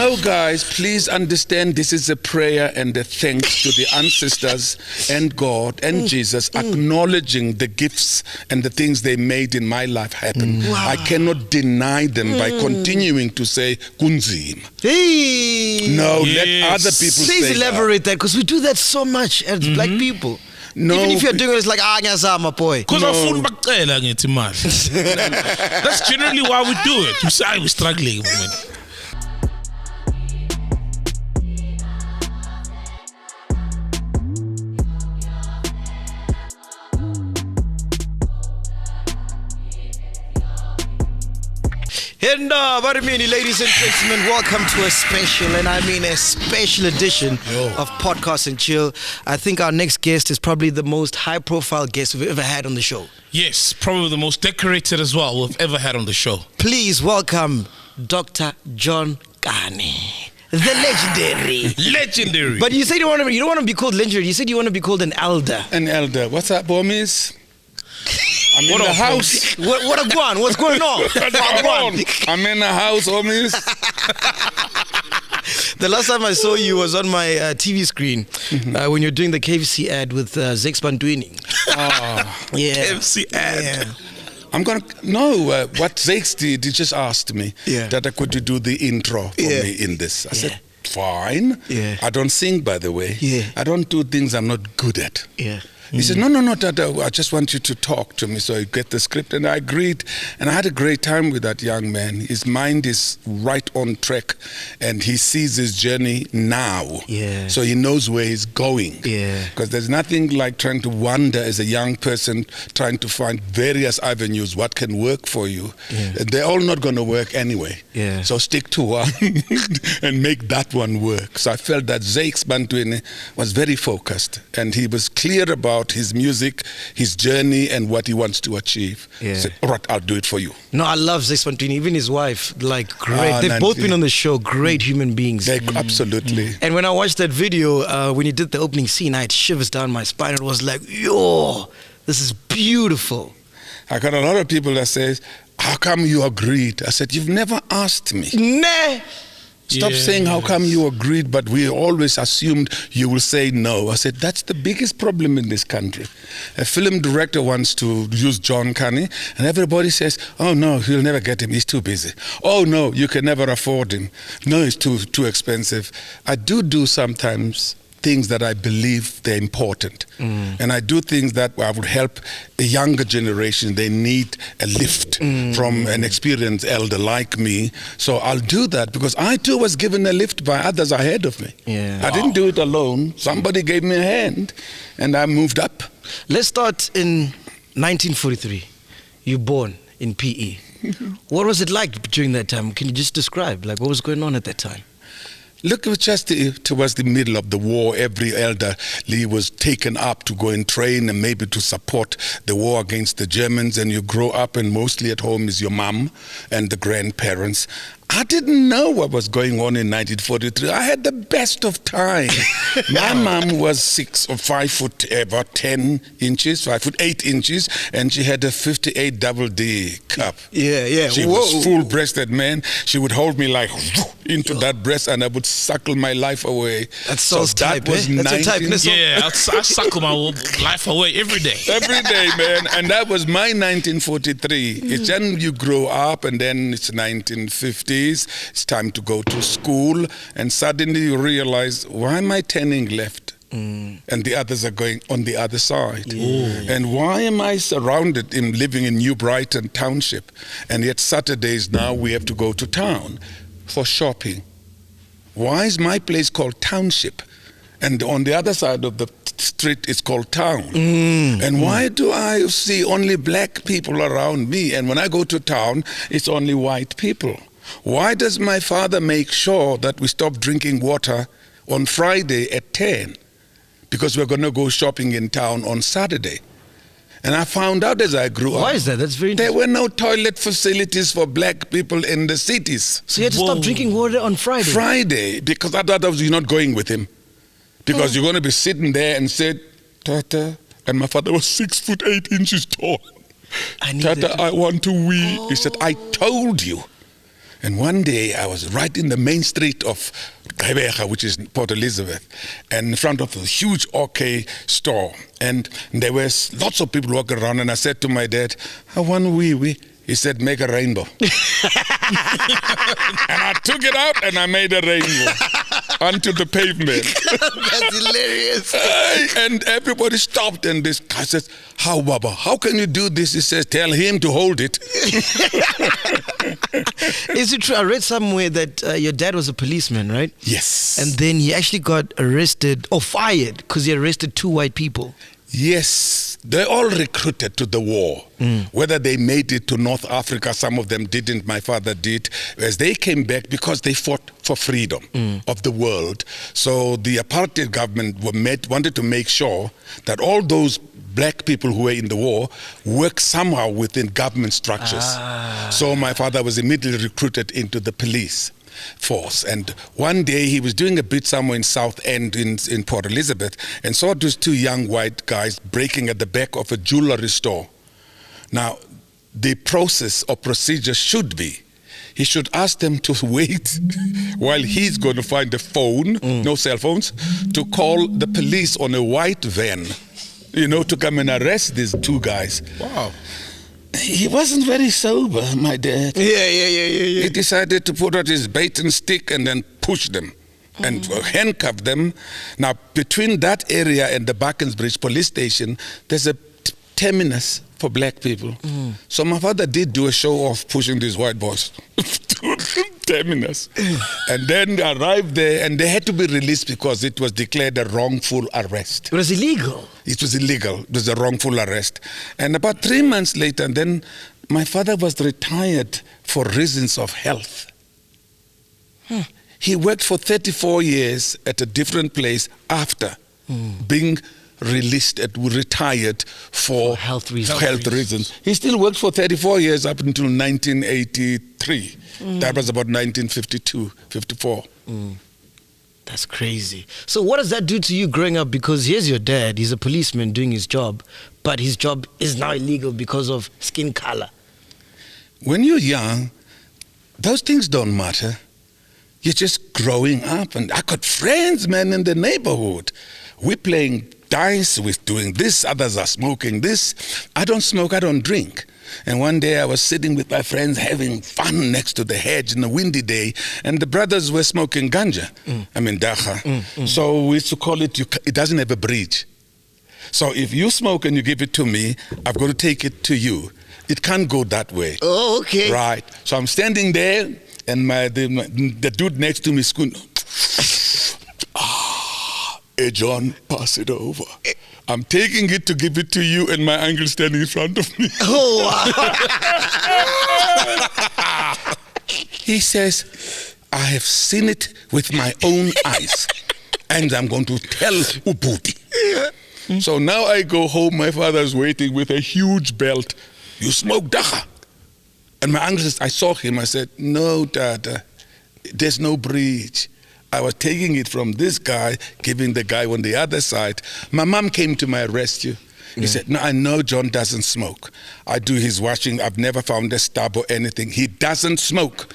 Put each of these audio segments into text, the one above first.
No, guys, please understand this is a prayer and a thanks to the ancestors and God and Jesus acknowledging the gifts and the things they made in my life happen. I cannot deny them by continuing to say kunzima. Hey. No, let other people say Please elaborate that, because we do that so much as black people. No. Even if you're doing it, it's like, ngiyazama boy. Because that's generally why we do it. We say we're struggling. And ladies and gentlemen, welcome to a special, and I mean a special edition of Podcast and Chill. I think our next guest is probably the most high-profile guest we've ever had on the show. Yes, probably the most decorated as well we've ever had on the show. Please welcome Dr. John Kani, the legendary. Legendary. But you said you don't want to be called legendary. You said you want to be called an elder. An elder. What's up, Bomis? I'm in the house. What a guan? What's going on? I'm in the house, homies. The last time I saw you was on my TV screen when you're doing the KFC ad with Zex Bantwini. KFC ad. Yeah. I'm going to know what Zex did. He just asked me that I could do the intro for me in this. I said, fine. Yeah. I don't sing, by the way. Yeah. I don't do things I'm not good at. Yeah. He said, no, Dada, I just want you to talk to me. So I get the script, and I agreed. And I had a great time with that young man. His mind is right on track, and he sees his journey now. Yeah. So he knows where he's going. Yeah. Because there's nothing like trying to wander as a young person, trying to find various avenues, what can work for you. Yeah. They're all not going to work anyway. Yeah. So stick to one and make that one work. So I felt that Zex Bantwini was very focused, and he was clear about his music, his journey, and what he wants to achieve. Yeah. So, all right, I'll do it for you. No, I love Zex Bantwini. Even his wife, like, great. They've both been on the show, great human beings. Absolutely. And when I watched that video, when he did the opening scene, I had shivers down my spine. It was like, yo, this is beautiful. I got a lot of people that say, how come you agreed? I said, you've never asked me. Nah. Stop saying how come you agreed, but we always assumed you will say no. I said, that's the biggest problem in this country. A film director wants to use John Kani, and everybody says, oh no, you'll never get him, he's too busy. Oh no, you can never afford him. No, it's too expensive. I do sometimes things that I believe they're important. And I do things that I would help a younger generation. They need a lift from an experienced elder like me. So I'll do that because I too was given a lift by others ahead of me. Yeah. I didn't do it alone. Somebody gave me a hand and I moved up. Let's start in 1943. You're born in PE. What was it like during that time? Can you just describe, like, what was going on at that time? Look, it was just towards the middle of the war. Every elderly was taken up to go and train and maybe to support the war against the Germans. And you grow up, and mostly at home is your mom and the grandparents. I didn't know what was going on in 1943. I had the best of time. My mom was 5 foot, about 10 inches, 5 foot 8 inches, and she had a 58 double D cup. Yeah. She was full-breasted, man. She would hold me like into that breast, and I would suckle my life away. That's so type, that was That's your type. Yeah, I suckle my life away every day. Every day, man. And that was my 1943. It's then you grow up, and then it's 1950s. It's time to go to school, and suddenly you realize, why am I turning left? And the others are going on the other side. And why am I surrounded in living in New Brighton Township? And yet Saturdays now we have to go to town for shopping. Why is my place called Township? And on the other side of the street it's called town. And why do I see only black people around me? And when I go to town, it's only white people. Why does my father make sure that we stop drinking water on Friday at 10? Because we're going to go shopping in town on Saturday. And I found out as I grew up. Why is that? That's very There interesting. were no toilet facilities for black people in the cities. So you had to stop drinking water on Friday? Friday, because otherwise you're not going with him. Because you're going to be sitting there and said, Tata, and my father was 6 foot 8 inches tall. Tata, I want to wee. He said, I told you. And one day I was right in the main street of Gqeberha, which is Port Elizabeth, and in front of a huge OK store. And there was lots of people walking around, and I said to my dad, I want wee. He said, make a rainbow. And I took it out and I made a rainbow onto the pavement. That's hilarious. And everybody stopped, and this guy says, how, Baba? How can you do this? He says, tell him to hold it. Is it true? I read somewhere that your dad was a policeman, right? Yes. And then he actually got arrested or fired because he arrested 2 white people. Yes, they all recruited to the war. Whether they made it to North Africa, some of them didn't. My father did. As they came back because they fought for freedom of the world. So the apartheid government wanted to make sure that all those black people who were in the war work somehow within government structures. So my father was immediately recruited into the police force. And one day he was doing a bit somewhere in South End in Port Elizabeth and saw those 2 young white guys breaking at the back of a jewelry store. Now, the process or procedure should be, he should ask them to wait while he's going to find a phone, no cell phones, to call the police on a white van, to come and arrest these 2 guys. Wow. He wasn't very sober, my dad. Yeah. He decided to put out his bait and stick and then push them and handcuff them. Now, between that area and the Bakkensbridge police station, there's a terminus for black people. So my father did do a show of pushing these white boys to the terminus. And then arrived there, and they had to be released because it was declared a wrongful arrest. It was illegal. It was illegal. It was a wrongful arrest. And about 3 months later, then my father was retired for reasons of health. He worked for 34 years at a different place after being retired for health reasons. He still worked for 34 years up until 1983. That was about 1952, 54. That's crazy. So what does that do to you growing up? Because here's your dad, he's a policeman doing his job, but his job is now illegal because of skin color. When you're young, those things don't matter. You're just growing up. And I got friends, man, in the neighborhood. We're playing dice, we're doing this, others are smoking this. I don't smoke, I don't drink. And one day I was sitting with my friends having fun next to the hedge in a windy day, and the brothers were smoking ganja, dacha. So we used to call it, it doesn't have a bridge. So if you smoke and you give it to me, I've got to take it to you. It can't go that way. Oh, okay. Right. So I'm standing there, and the dude next to me is going, hey, John, pass it over. I'm taking it to give it to you, and my uncle standing in front of me. Oh, wow. He says, I have seen it with my own eyes, and I'm going to tell Ubuti. So now I go home, my father's waiting with a huge belt. You smoke dacha? And my uncle says, I saw him. I said, no, Dada, there's no bridge. I was taking it from this guy, giving the guy on the other side. My mom came to my rescue. He said, no, I know John doesn't smoke. I do his washing. I've never found a stub or anything. He doesn't smoke.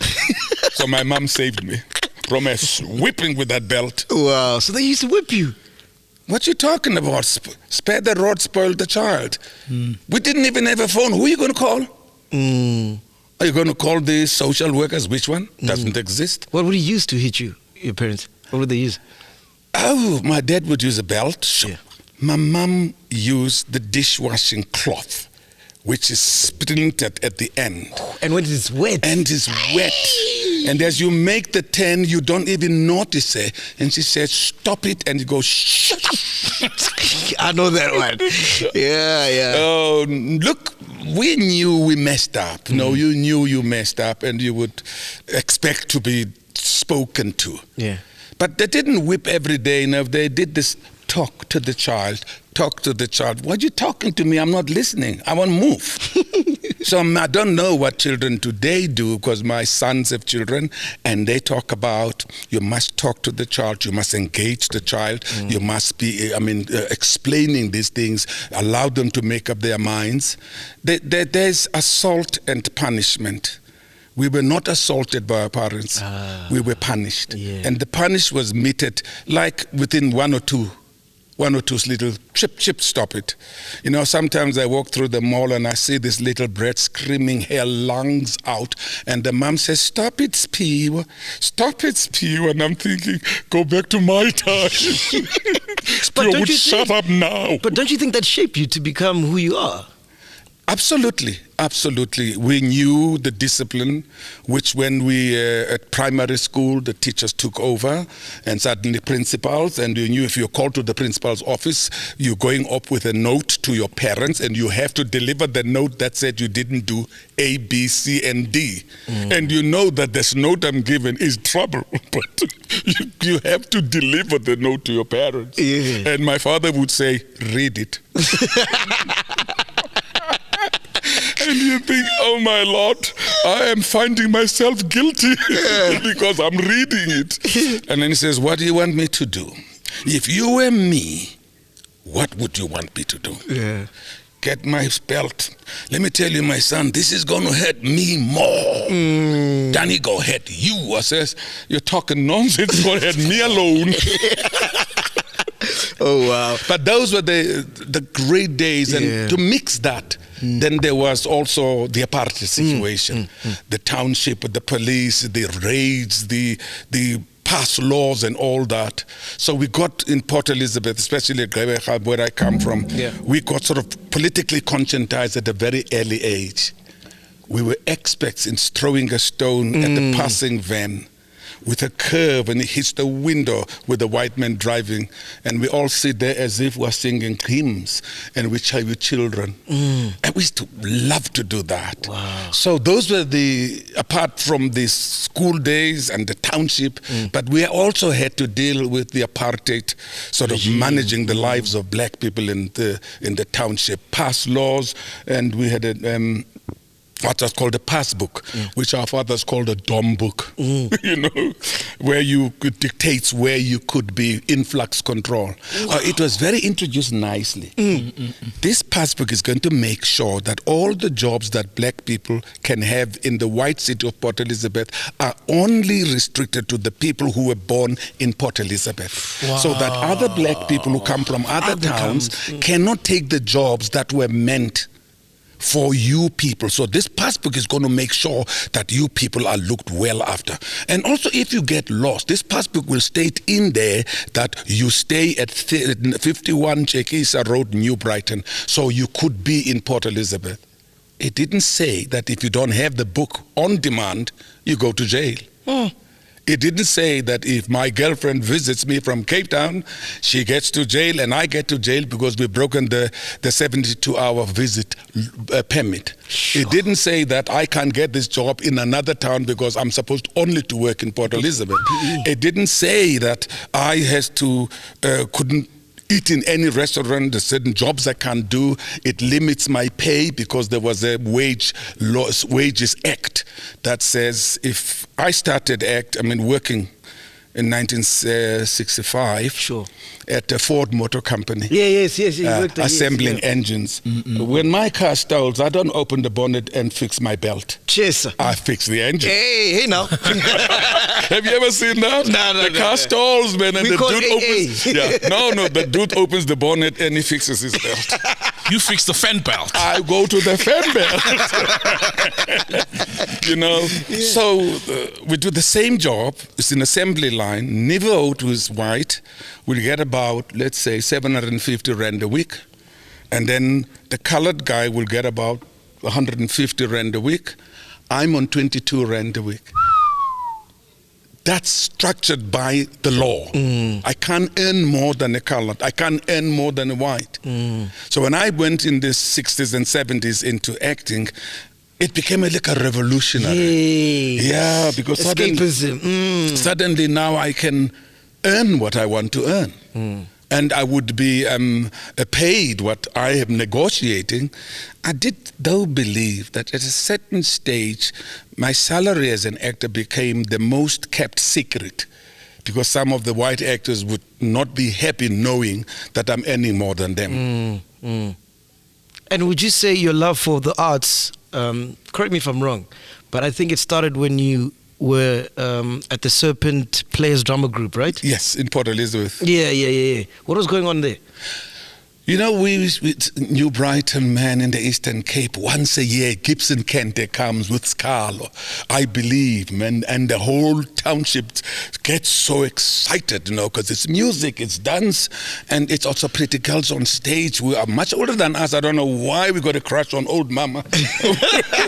So my mom saved me from a whipping with that belt. Wow. So they used to whip you? What you talking about? Spare the rod, spoil the child. We didn't even have a phone. Who are you going to call? Are you going to call the social workers? Which one? Doesn't exist. What would he use to hit you, your parents? What would they use? Oh, my dad would use a belt. Yeah. My mom used the dishwashing cloth, which is splintered at the end. And when it's wet? And it's wet. And as you make the turn, you don't even notice it. And she said, stop it. And you go, shh. I know that one. Yeah. Oh, look, we knew we messed up. No, you knew you messed up, and you would expect to be spoken to. Yeah. But they didn't whip every day. No, they did this talk to the child. Why are you talking to me? I'm not listening. I want to move. So I don't know what children today do, because my sons have children, and they talk about you must talk to the child, you must engage the child, you must be, explaining these things, allow them to make up their minds. There's assault and punishment. We were not assaulted by our parents. We were punished. And the punish was meted like within one or two little chip, stop it. You know, sometimes I walk through the mall and I see this little brat screaming her lungs out, and the mom says, stop it, Spew. Stop it, Spew. And I'm thinking, go back to my time. Spew, shut up now. But don't you think that shaped you to become who you are? Absolutely. We knew the discipline, which when we at primary school, the teachers took over, and suddenly principals, and you knew if you're called to the principal's office, you're going up with a note to your parents, and you have to deliver the note that said you didn't do A, B, C, and D. And you know that this note I'm given is trouble, but you have to deliver the note to your parents. And my father would say, read it. And you think, oh my Lord, I am finding myself guilty because I'm reading it. And then he says, what do you want me to do? If you were me, what would you want me to do? Get my belt. Let me tell you, my son, this is going to hurt me more than it going to hurt you. I says, you're talking nonsense, it's going to hurt me alone. Oh, wow. But those were the great days. And to mix that, then there was also the apartheid situation. The township, the police, the raids, the passed laws and all that. So we got in Port Elizabeth, especially where I come from, we got sort of politically conscientized at a very early age. We were experts in throwing a stone at the passing van with a curve, and it hits the window with the white man driving, and we all sit there as if we're singing hymns, and we try with children. And we used to love to do that. Wow. So those were apart from the school days and the township, but we also had to deal with the apartheid, sort of managing the lives of black people in the township, pass laws, and we had what was called a passbook, which our fathers called a dom book, you know, where it dictates where you could be, influx control. It was very introduced nicely. This passbook is going to make sure that all the jobs that black people can have in the white city of Port Elizabeth are only restricted to the people who were born in Port Elizabeth. So that other black people who come from other towns cannot take the jobs that were meant for you people. So this passbook is going to make sure that you people are looked well after. And also, if you get lost, this passbook will state in there that you stay at 51 Chekisa Road, New Brighton, so you could be in Port Elizabeth. It didn't say that if you don't have the book on demand, you go to jail. It didn't say that if my girlfriend visits me from Cape Town, she gets to jail and I get to jail because we've broken the 72-hour visit permit. It didn't say that I can't get this job in another town because I'm supposed only to work in Port Elizabeth. It didn't say that I couldn't eat in any restaurant, there's certain jobs I can't do. It limits my pay because there was a wages act that says if I started working in 1965 at a Ford Motor Company. Yes, you worked there, assembling engines. When my car stalls, I don't open the bonnet and fix my belt. Cheers. I fix the engine. Hey now. Have you ever seen that? No. The car stalls, man, and we the call dude opens. The dude opens the bonnet and he fixes his belt. You fix the fan belt. I go to the fan belt. You know, so we do the same job. It's an assembly line. Nivo, who is white, will get about, let's say, 750 rand a week. And then the colored guy will get about 150 rand a week. I'm on 22 rand a week. That's structured by the law. I can't earn more than a colored. I can't earn more than a white. So when I went in the 60s and 70s into acting, it became like a revolutionary. Yeah, because suddenly now I can earn what I want to earn. And I would be paid what I am negotiating. I did, though, believe that at a certain stage, my salary as an actor became the most kept secret because some of the white actors would not be happy knowing that I'm earning more than them. And would you say your love for the arts, correct me if I'm wrong, But I think it started when you were at the Serpent Players Drama Group, right? Yes, in Port Elizabeth. Yeah. What was going on there? You know, we New Brighton, man, in the Eastern Cape, once a year, Gibson Kente comes with Scalo, I believe, man, and the whole township gets so excited, you know, because it's music, it's dance, and it's also pretty girls on stage who are much older than us. I don't know why we got a crush on old mama,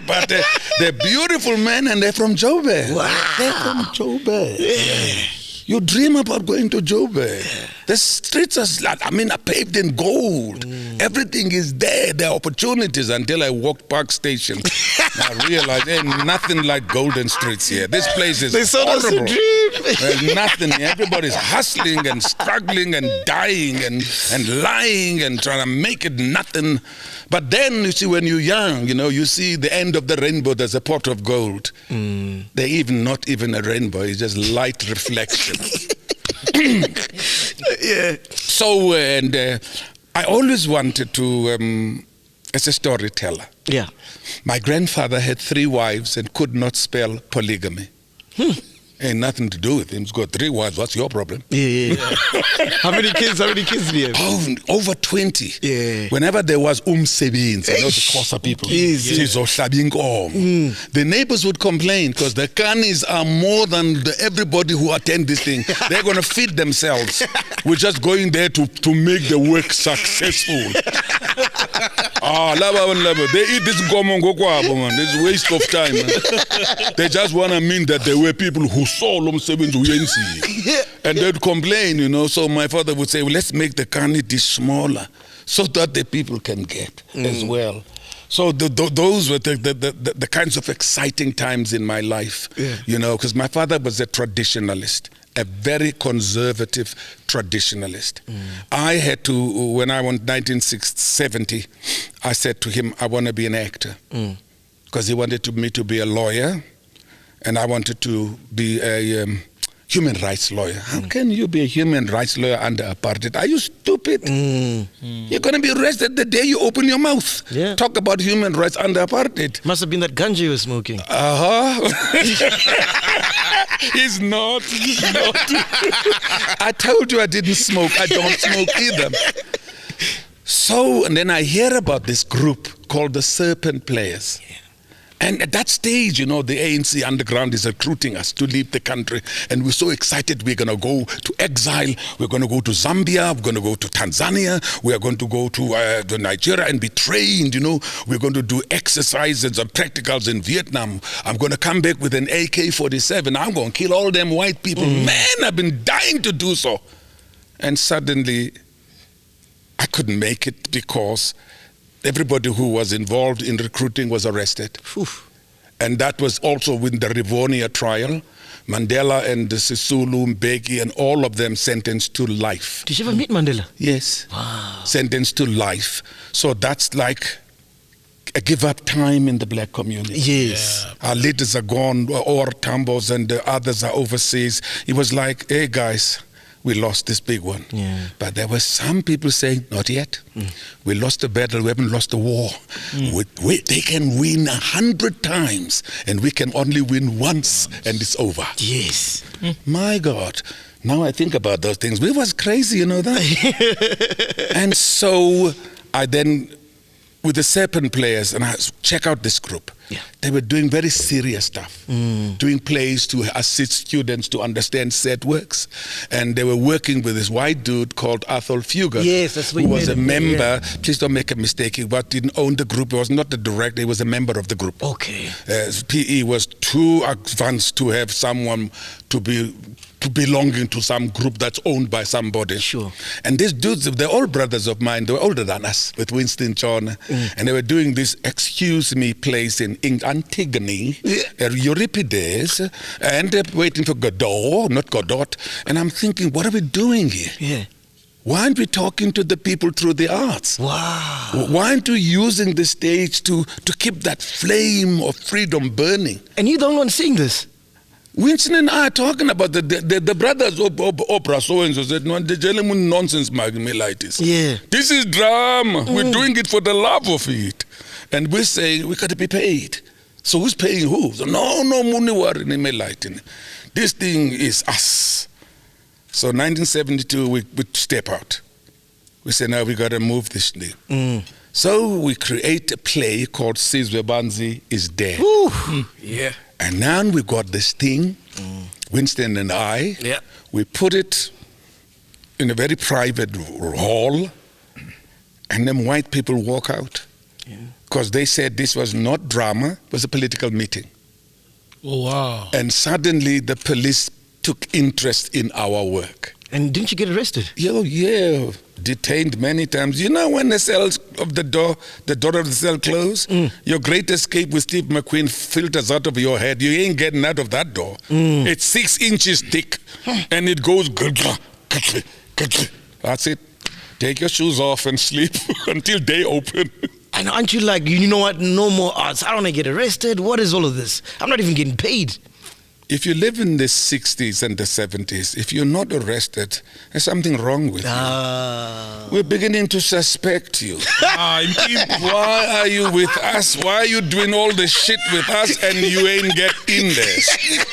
but they're beautiful men, and they're from Joburg. Wow. They're from Joburg. Yeah. You dream about going to Joburg. The streets are paved in gold. Everything is there. There are opportunities until I walked Park Station. I realized ain't nothing like golden streets here. This place is horrible. There's nothing. Everybody's hustling and struggling and dying and lying and trying to make it nothing. But then, you see, when you're young, you know, you see the end of the rainbow, there's a pot of gold. They're not even a rainbow, it's just light reflection. Yeah. So, I always wanted to, as a storyteller. Yeah. My grandfather had 3 wives and could not spell polygamy. Ain't nothing to do with him. He's got 3 wives. What's your problem? Yeah. How many kids do you have? Oh, over 20. Yeah. Whenever there was umsebenzi, you know, the Xhosa people. The neighbors would complain because the Kanis are more than everybody who attend this thing. They're going to feed themselves. We're just going there to make the work successful. They eat this gomongo kwabo, man. It's a waste of time, man. They just want to mean that there were people who saw umsebenzi uyenziwe. And they'd complain, you know. So my father would say, well, let's make the Kani dish smaller so that the people can get as well. So those were the kinds of exciting times in my life, you know, because my father was a traditionalist, a very conservative traditionalist. I had to, when I was 1970, I said to him, I want to be an actor, because he wanted me to be a lawyer, and I wanted to be a human rights lawyer. How can you be a human rights lawyer under apartheid? Are you stupid? You're going to be arrested the day you open your mouth. Yeah. Talk about human rights under apartheid. Must have been that ganja you were smoking. He's not. I told you I didn't smoke. I don't smoke either. So, and then I hear about this group called the Serpent Players. And at that stage, you know, the ANC underground is recruiting us to leave the country. And we're so excited. We're going to go to Exile. We're going to go to Zambia. We're going to go to Tanzania. We are going to go to Nigeria and be trained, you know. We're going to do exercises and practicals in Vietnam. I'm going to come back with an AK-47. I'm going to kill all them white people. Man, I've been dying to do so. And suddenly, I couldn't make it because everybody who was involved in recruiting was arrested. Oof. And that was also with the Rivonia trial. Mandela and Sisulu, Mbeki, and all of them sentenced to life. Did you ever meet Mandela? Yes. Wow. Sentenced to life. So that's like a give-up time in the black community. Yes. Yeah. Our leaders are gone, or Tambos, and the others are overseas. It was like, hey guys, we lost this big one. Yeah. But there were some people saying, not yet. We lost the battle, we haven't lost the war. They can win 100 times, and we can only win once, and it's over. Yes. My God. Now I think about those things. We was crazy, you know that? And so I then, with the Serpent Players, and I check out this group. Yeah. They were doing very serious stuff, doing plays to assist students to understand set works. And they were working with this white dude called Athol Fugger, who was a member. Yeah. Please don't make a mistake, he didn't own the group. He was not the director, he was a member of the group. Okay. PE was too advanced to have someone to be belonging to some group that's owned by somebody. Sure. And these dudes, they're all brothers of mine. They were older than us, with Winston Chona. And they were doing this excuse me place in Antigone, Euripides, and waiting for Godot, not Godot. And I'm thinking, what are we doing here? Yeah. Why aren't we talking to the people through the arts? Wow. Why aren't we using the stage to keep that flame of freedom burning? And you're the only one seeing this? Winston and I are talking about the brothers of Oprah so-and-so said, no, the gentleman nonsense, Magmelitis. Yeah. This is drama. We're doing it for the love of it. And we're saying we got to be paid. So who's paying who? So, no, money worry, this thing is us. So 1972, we step out. We say, now we got to move this thing. So we create a play called Sizwe Banzi is Dead. Yeah. And now we got this thing, Winston and I, we put it in a very private hall, and then white people walk out. Because they said this was not drama, it was a political meeting. Oh, wow. And suddenly the police took interest in our work. And didn't you get arrested? Yeah, detained many times. You know when the cells of the door of the cell close, your great escape with Steve McQueen filters out of your head. You ain't getting out of that door. It's 6 inches thick, and it goes. That's it. Take your shoes off and sleep until day open. And aren't you like, you know what, no more arts. I don't want to get arrested. What is all of this? I'm not even getting paid. If you live in the 60s and the 70s, if you're not arrested, there's something wrong with you. We're beginning to suspect you. Why are you with us? Why are you doing all the shit with us and you ain't get in there?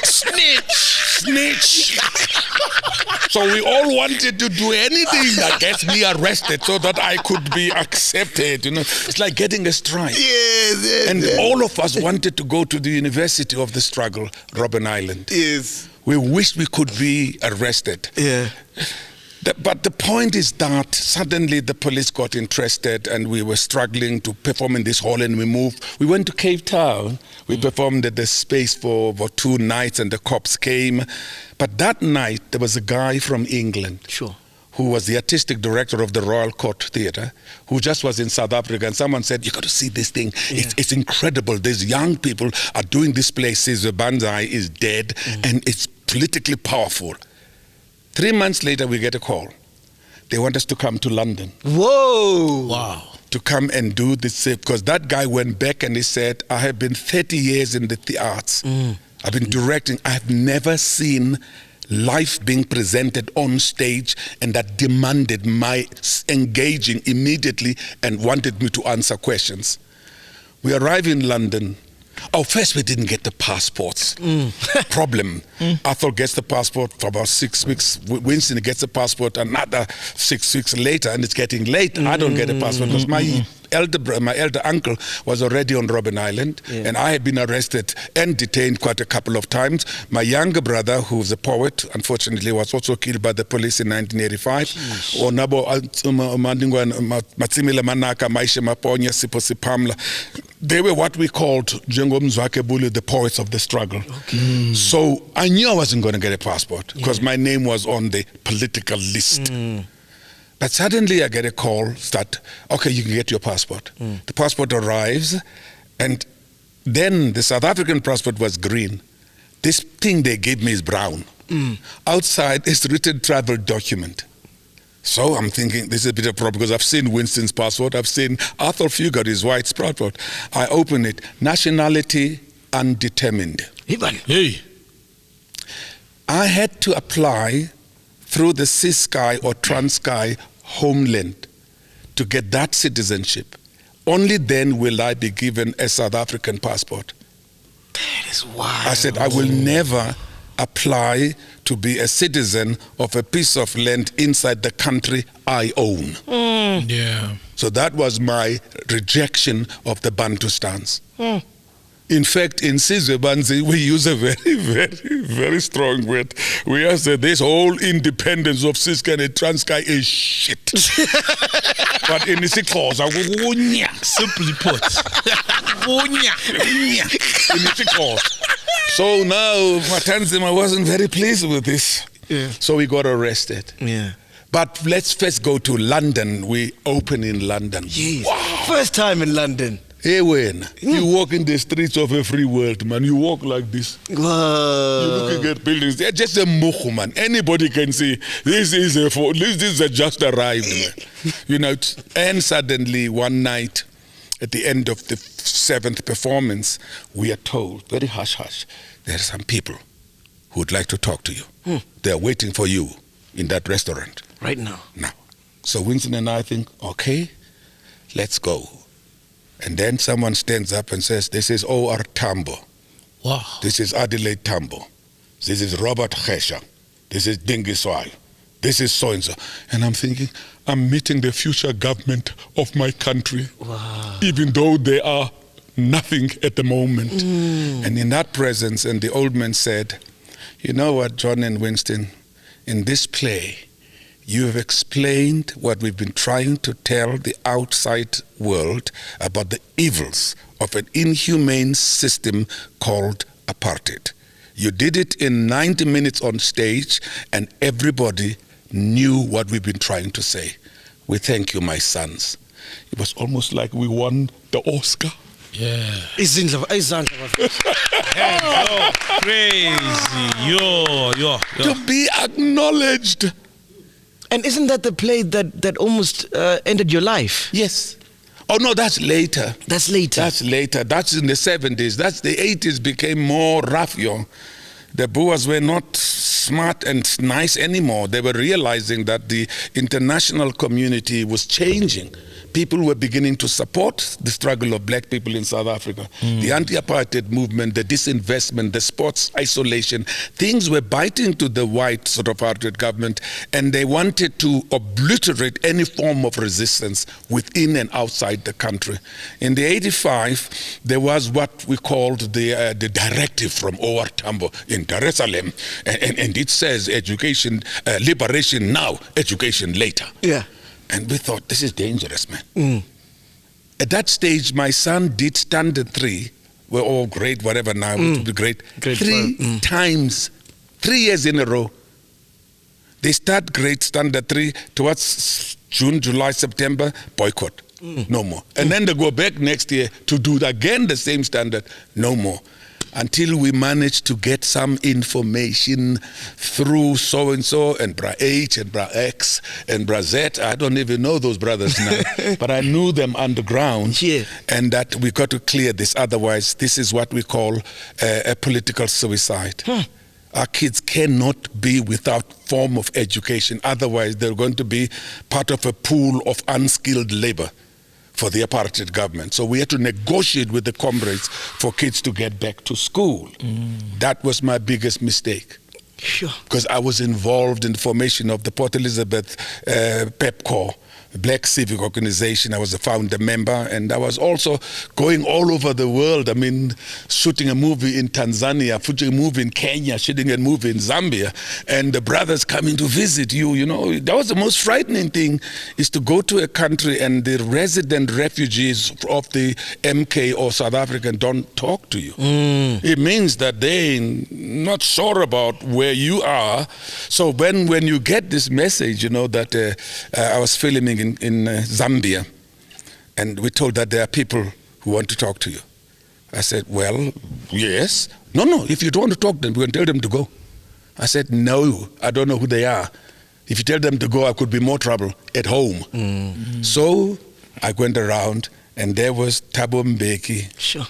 Snitch. So we all wanted to do anything that gets me arrested so that I could be accepted. It's like getting a strike. And all of us wanted to go to the University of the Struggle, Robben Island. Yes. We wished we could be arrested. Yeah. But the point is that suddenly the police got interested and we were struggling to perform in this hall, and we moved. We went to Cape Town. We performed at the space for 2 nights and the cops came. But that night there was a guy from England. Sure. Who was the artistic director of the Royal Court Theatre, who just was in South Africa, and someone said, you got to see this thing. It's incredible. These young people are doing this play. Sizwe Banzi is Dead, and it's politically powerful. 3 months later, we get a call. They want us to come to London. Whoa! Wow. To come and do this, because that guy went back and he said, I have been 30 years in the arts. I've been directing. I've never seen life being presented on stage and that demanded my engaging immediately and wanted me to answer questions. We arrive in London. First we didn't get the passports. Problem. Athol gets the passport for about 6 weeks. Winston gets the passport another 6 weeks later, and it's getting late. I don't get a passport because my elder uncle was already on Robben Island, and I had been arrested and detained quite a couple of times. My younger brother, who's a poet, unfortunately was also killed by the police in 1985. They were what we called the poets of the struggle. So I knew I wasn't going to get a passport because my name was on the political list. But suddenly I get a call that, okay, you can get your passport. The passport arrives, and then the South African passport was green. This thing they gave me is brown. Outside is written travel document. So I'm thinking this is a bit of a problem because I've seen Winston's passport. I've seen Arthur Fugard, his white passport. I open it. Nationality undetermined. Hey. I had to apply through the Ciskei or Transkei homeland to get that citizenship. Only then will I be given a South African passport. That is wild. I said I will never apply to be a citizen of a piece of land inside the country I own. Yeah. So that was my rejection of the Bantu stance. In fact, in Sizwe Banzi, we use a very, very, very strong word. We have said this whole independence of Ciskei and Transkei is shit. But in isiXhosa, Simply put. in isiXhosa. So now, Matanzima wasn't very pleased with this. So we got arrested. But let's first go to London. We open in London. Yes. Wow. First time in London. Hey, when you walk in the streets of a free world, man, you walk like this. You're looking at buildings. They're just a mukhu, man. Anybody can see this is a just arrived, man. You know. And suddenly one night, at the end of the 7th performance, we are told, very hush, there are some people who would like to talk to you. They are waiting for you in that restaurant. Right now. Now. So Winston and I think, okay, let's go. And then someone stands up and says, this is O.R. Tambo. Wow. This is Adelaide Tambo. This is Robert Gesha. This is Dingiswai. This is so-and-so. And I'm thinking, I'm meeting the future government of my country. Wow. Even though they are nothing at the moment. And in that presence, and the old man said, you know what, John and Winston, in this play, you have explained what we've been trying to tell the outside world about the evils of an inhumane system called apartheid. You did it in 90 minutes on stage, and everybody knew what we've been trying to say. We thank you, my sons. It was almost like we won the Oscar. Yeah. Crazy. Yo. To be acknowledged. And isn't that the play that almost ended your life? Yes. Oh, no, that's later. That's later. That's later. That's in the 70s. That's the 80s became more rough, yo. The Boers were not smart and nice anymore. They were realizing that the international community was changing. People were beginning to support the struggle of black people in South Africa. The anti-apartheid movement, the disinvestment, the sports isolation, things were biting to the white sort of apartheid government, and they wanted to obliterate any form of resistance within and outside the country. In the 85, there was what we called the directive from O.R. Tambo in Dar es Salaam, and it says education, liberation now, education later. Yeah. And we thought, this is dangerous, man. At that stage, my son did standard 3. We're all great, whatever now, it would be great. Grade 3 times, 3 years in a row. They start grade standard 3 towards June, July, September, boycott, no more. And then they go back next year to do again the same standard, no more. Until we managed to get some information through so-and-so and Bra H and Bra X and Bra Z. I don't even know those brothers now, but I knew them underground. Yeah. And that we got to clear this. Otherwise, this is what we call a political suicide. Our kids cannot be without form of education. Otherwise, they're going to be part of a pool of unskilled labor for the apartheid government. So we had to negotiate with the comrades for kids to get back to school. That was my biggest mistake. Sure. Because I was involved in the formation of the Port Elizabeth PEP Corps, Black Civic Organization. I was a founder member, and I was also going all over the world. I mean, shooting a movie in Tanzania, shooting a movie in Kenya, shooting a movie in Zambia, and the brothers coming to visit you. You know, that was the most frightening thing, is to go to a country and the resident refugees of the MK or South African don't talk to you. It means that they're not sure about where you are. So when you get this message, you know, that I was filming in Zambia, and we told that there are people who want to talk to you. I said, well, yes. No, if you don't want to talk to them, we're going to tell them to go. I said, no, I don't know who they are. If you tell them to go, I could be more trouble at home. So I went around, and there was Thabo Mbeki, Sure.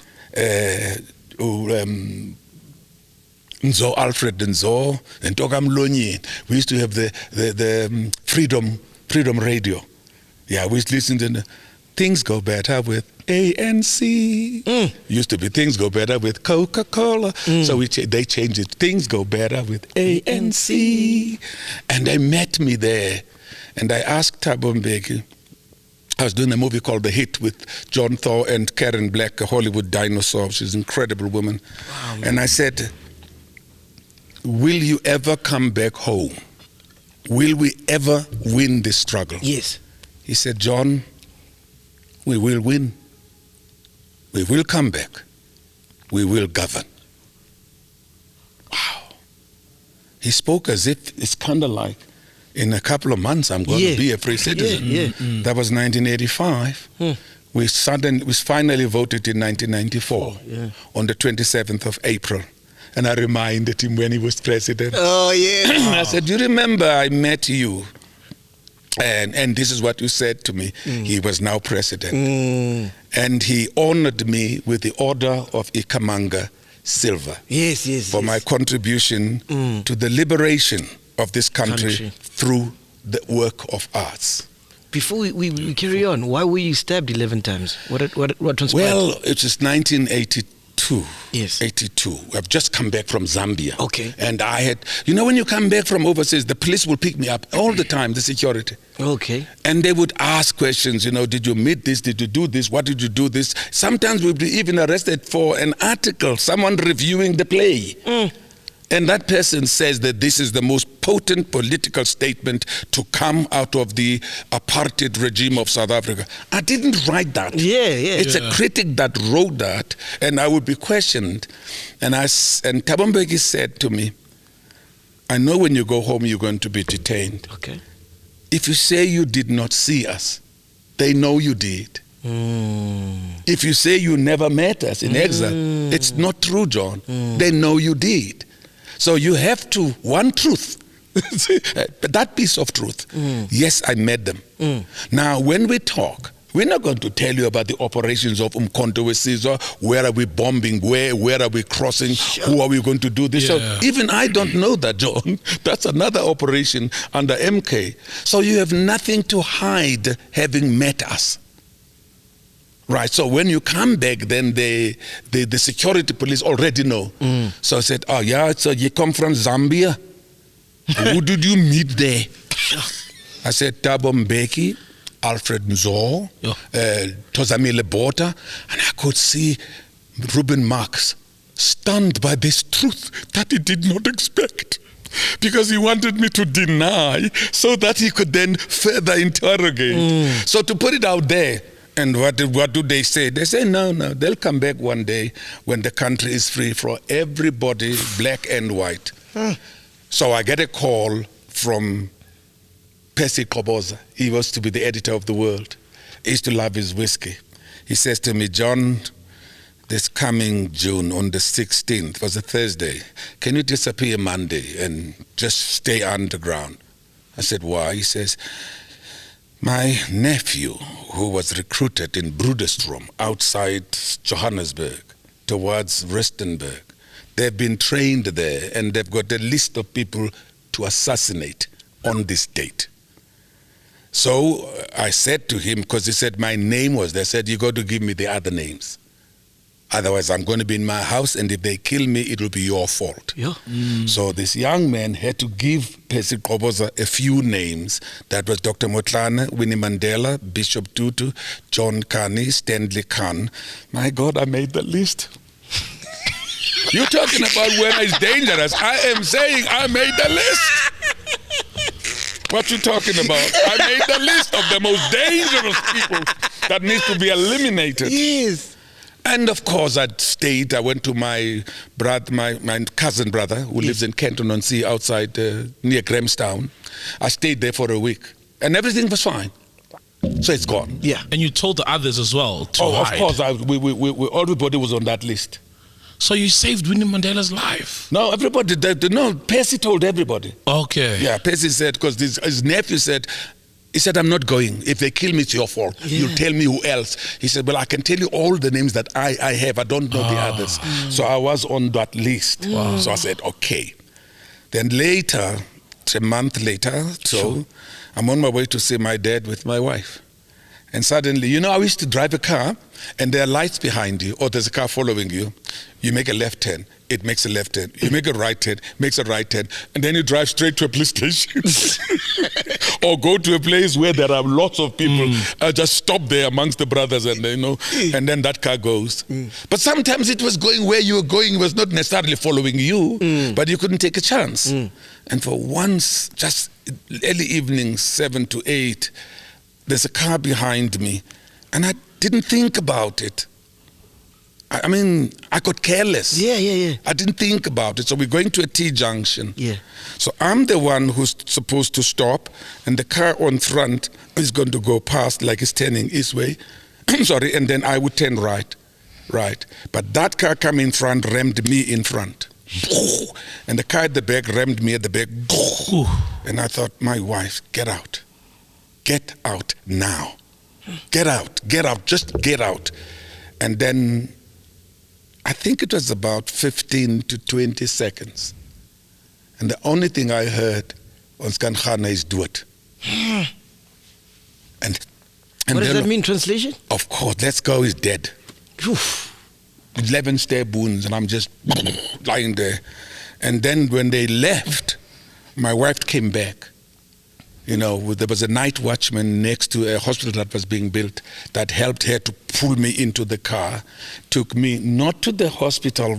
Nzo Alfred Nzo, and Tokam Lonyi. We used to have the Freedom Radio. Yeah, we used to listen to the Things Go Better with ANC. Used to be Things Go Better with Coca-Cola. So they changed it. Things Go Better with ANC. And they met me there. And I asked Thabo Mbeki, I was doing a movie called The Hit with John Thaw and Karen Black, a Hollywood dinosaur. She's an incredible woman. Wow, and I said, will you ever come back home? Will we ever win this struggle? Yes. He said, John, we will win. We will come back. We will govern. Wow. He spoke as if it's kind of like, in a couple of months, I'm going to be a free citizen. That was 1985. We finally voted in 1994 on the 27th of April. And I reminded him when he was president. Oh, yeah. I said, you remember I met you? And this is what you said to me. He was now president. And he honored me with the Order of Ikamanga Silver. For my contribution to the liberation of this country through the work of arts. Before we carry on, why were you stabbed 11 times? What transpired? Well, it was 1982. Yes. 82. I've just come back from Zambia. Okay. And I had, when you come back from overseas, the police will pick me up all the time, the security. Okay. And they would ask questions, did you meet this? Did you do this? What did you do this? Sometimes we'd be even arrested for an article, someone reviewing the play. And that person says that this is the most potent political statement to come out of the apartheid regime of South Africa. I didn't write that. It's a critic that wrote that, and I would be questioned. And Thabo Mbeki said to me, I know when you go home you're going to be detained. Okay. If you say you did not see us, they know you did. If you say you never met us in exile, it's not true, John. They know you did. So you have to, one truth, that piece of truth. Yes, I met them. Now, when we talk, we're not going to tell you about the operations of Umkhonto weSizwe. Where are we bombing? Where are we crossing? Who are we going to do this? So even I don't know that, John. That's another operation under MK. So you have nothing to hide having met us. Right, so when you come back, then the security police already know. So I said, oh yeah, so you come from Zambia? Who did you meet there? I said, Thabo Mbeki, Alfred Nzo, Tozamile Bota, and I could see Ruben Marx stunned by this truth that he did not expect. Because he wanted me to deny so that he could then further interrogate. So to put it out there, and what do they say? They say, no, they'll come back one day when the country is free for everybody, black and white. So I get a call from Percy Qoboza. He was to be the editor of The World. He used to love his whiskey. He says to me, John, this coming June on the 16th, was a Thursday, can you disappear Monday and just stay underground? I said, why? He says, my nephew, who was recruited in Broederstroom outside Johannesburg towards Rustenburg, they've been trained there and they've got a list of people to assassinate on this date. So I said to him, because he said my name was there, I said, you got to give me the other names. Otherwise, I'm going to be in my house, and if they kill me, it will be your fault. So this young man had to give Percy Qoboza a few names. That was Dr. Motlana, Winnie Mandela, Bishop Tutu, John Kani, Stanley Khan. My God, I made the list. You're talking about where it's dangerous. I am saying I made the list. What you talking about? I made the list of the most dangerous people that needs to be eliminated. Yes. And of course, I went to my brother, my cousin brother, who lives in Kenton-on-Sea outside near Grahamstown. I stayed there for a week, and everything was fine. So it's gone. Yeah. And you told the others as well to hide. Of course, everybody was on that list. So you saved Winnie Mandela's life? No, everybody, Percy told everybody. Okay. Yeah, Percy said, because his nephew said, he said, I'm not going. If they kill me, it's your fault. You tell me who else. He said, well, I can tell you all the names that I have. I don't know the others. So I was on that list. So I said, okay. Then later, a month later, I'm on my way to see my dad with my wife. And suddenly, I used to drive a car, and there are lights behind you, or there's a car following you. You make a left turn, it makes a left turn. You make a right turn, makes a right turn, and then you drive straight to a police station. Or go to a place where there are lots of people. Just stop there amongst the brothers, and and then that car goes. But sometimes it was going where you were going, was not necessarily following you, but you couldn't take a chance. And for once, just early evening, 7 to 8, there's a car behind me, and I didn't think about it. I mean, I got careless. Yeah. I didn't think about it. So we're going to a T-junction. Yeah. So I'm the one who's supposed to stop, and the car on front is going to go past, like it's turning this way. Sorry, and then I would turn right. But that car coming in front rammed me in front. And the car at the back rammed me at the back. And I thought, my wife, get out. Get out now. Get out, just get out. And then I think it was about 15 to 20 seconds. And the only thing I heard was Kankhana is do it. And And what does that mean, translation? Of course, let's go is dead. Oof. 11 stab wounds, and I'm just lying there. And then when they left, my wife came back. You know, there was a night watchman next to a hospital that was being built that helped her to pull me into the car, took me not to the hospital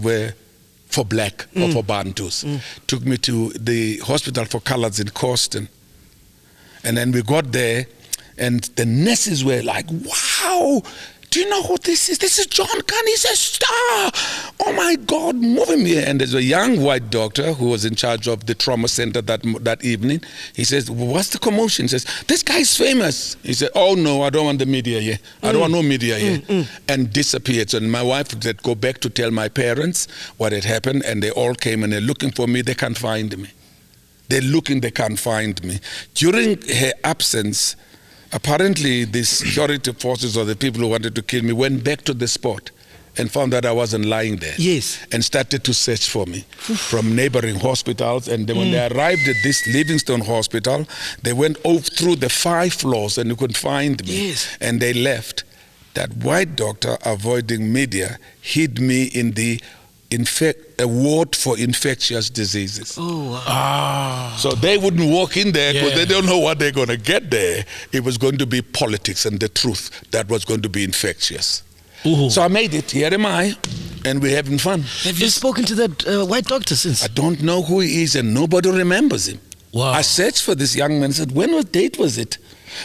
for black or for Bantus, took me to the hospital for colors in Corsten. And then we got there, and the nurses were like, wow, do you know who this is? This is John Kani, he's a star. Oh my God, move him here. And there's a young white doctor who was in charge of the trauma center that evening. He says, well, what's the commotion? He says, this guy's famous. He said, oh no, I don't want the media here. I don't want no media here. And disappeared. So my wife said, go back to tell my parents what had happened, and they all came and they're looking for me. They can't find me. They're looking, they can't find me. During her absence, apparently the security forces or the people who wanted to kill me went back to the spot and found that I wasn't lying there. Yes. And started to search for me from neighboring hospitals. And then when they arrived at this Livingstone hospital, they went through the 5 floors and you couldn't find me. Yes. And they left. That white doctor, avoiding media, hid me in the a ward for infectious diseases. Oh, wow. So they wouldn't walk in there because they don't know what they're going to get there. It was going to be politics and the truth that was going to be infectious. Ooh. So I made it. Here am I, and we're having fun. Have you spoken to that white doctor since? I don't know who he is, and nobody remembers him. Wow. I searched for this young man and said, what date was it?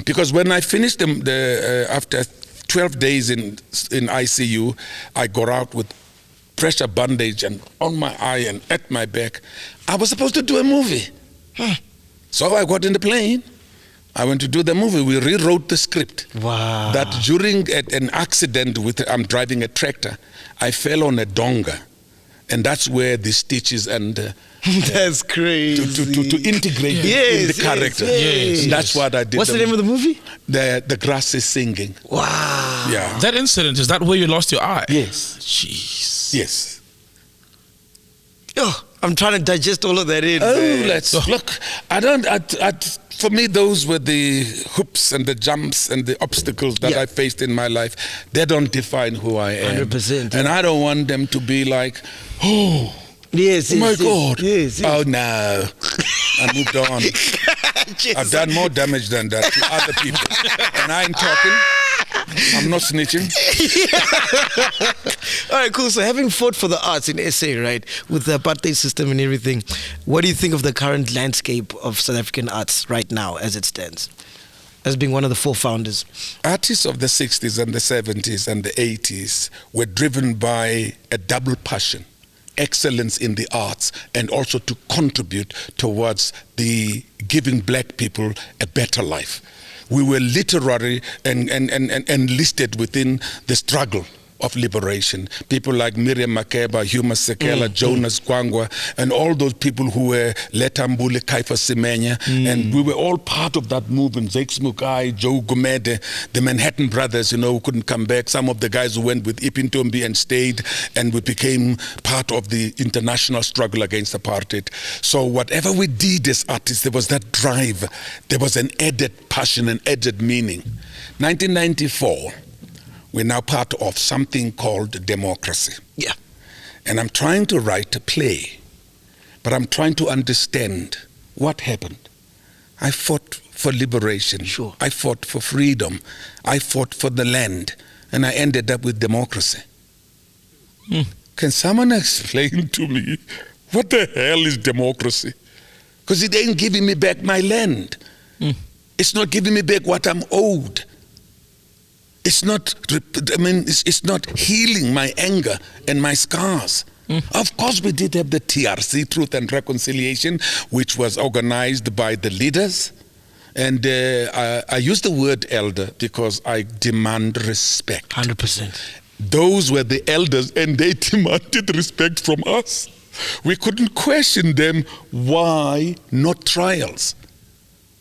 Because when I finished after 12 days in ICU, I got out with pressure bandage and on my eye and at my back. I was supposed to do a movie. So I got in the plane. I went to do the movie. We rewrote the script. Wow. That during an accident I'm driving a tractor, I fell on a donga. And that's where the stitches and that's crazy. To integrate in the character. Yes. And that's what I did. What's the name of the movie? The Grass is Singing. Wow. Yeah. That incident, is that where you lost your eye? Yes. Jeez. Yes. Oh, I'm trying to digest all of that in. Look. For me, those were the hoops and the jumps and the obstacles that I faced in my life. They don't define who I am. 100%. And I don't want them to be like, oh, yes, my God. Yes. Oh, no. I moved on. I've done more damage than that to other people. And I ain't talking. I'm not snitching. All right, cool. So having fought for the arts in SA, right, with the apartheid system and everything, what do you think of the current landscape of South African arts right now as it stands? As being one of the 4 founders. Artists of the 60s and the 70s and the 80s were driven by a double passion. Excellence in the arts and also to contribute towards the giving black people a better life. We were literary and enlisted within the struggle of liberation. People like Miriam Makeba, Hugh Masekela, Jonas Gwangwa, and all those people who were Letambule, Kaifa Semenya, and we were all part of that movement. Zakes Mukai, Joe Gumede, the Manhattan Brothers, who couldn't come back. Some of the guys who went with Ipin Tombi and stayed, and we became part of the international struggle against apartheid. So whatever we did as artists, there was that drive. There was an added passion and added meaning. 1994, we're now part of something called democracy. Yeah. And I'm trying to write a play, but I'm trying to understand what happened. I fought for liberation. Sure. I fought for freedom. I fought for the land. And I ended up with democracy. Can someone explain to me what the hell is democracy? Because it ain't giving me back my land. It's not giving me back what I'm owed. It's not, it's not healing my anger and my scars. Of course, we did have the TRC, Truth and Reconciliation, which was organized by the leaders. And I use the word elder because I demand respect. 100%. Those were the elders, and they demanded respect from us. We couldn't question them. Why not trials?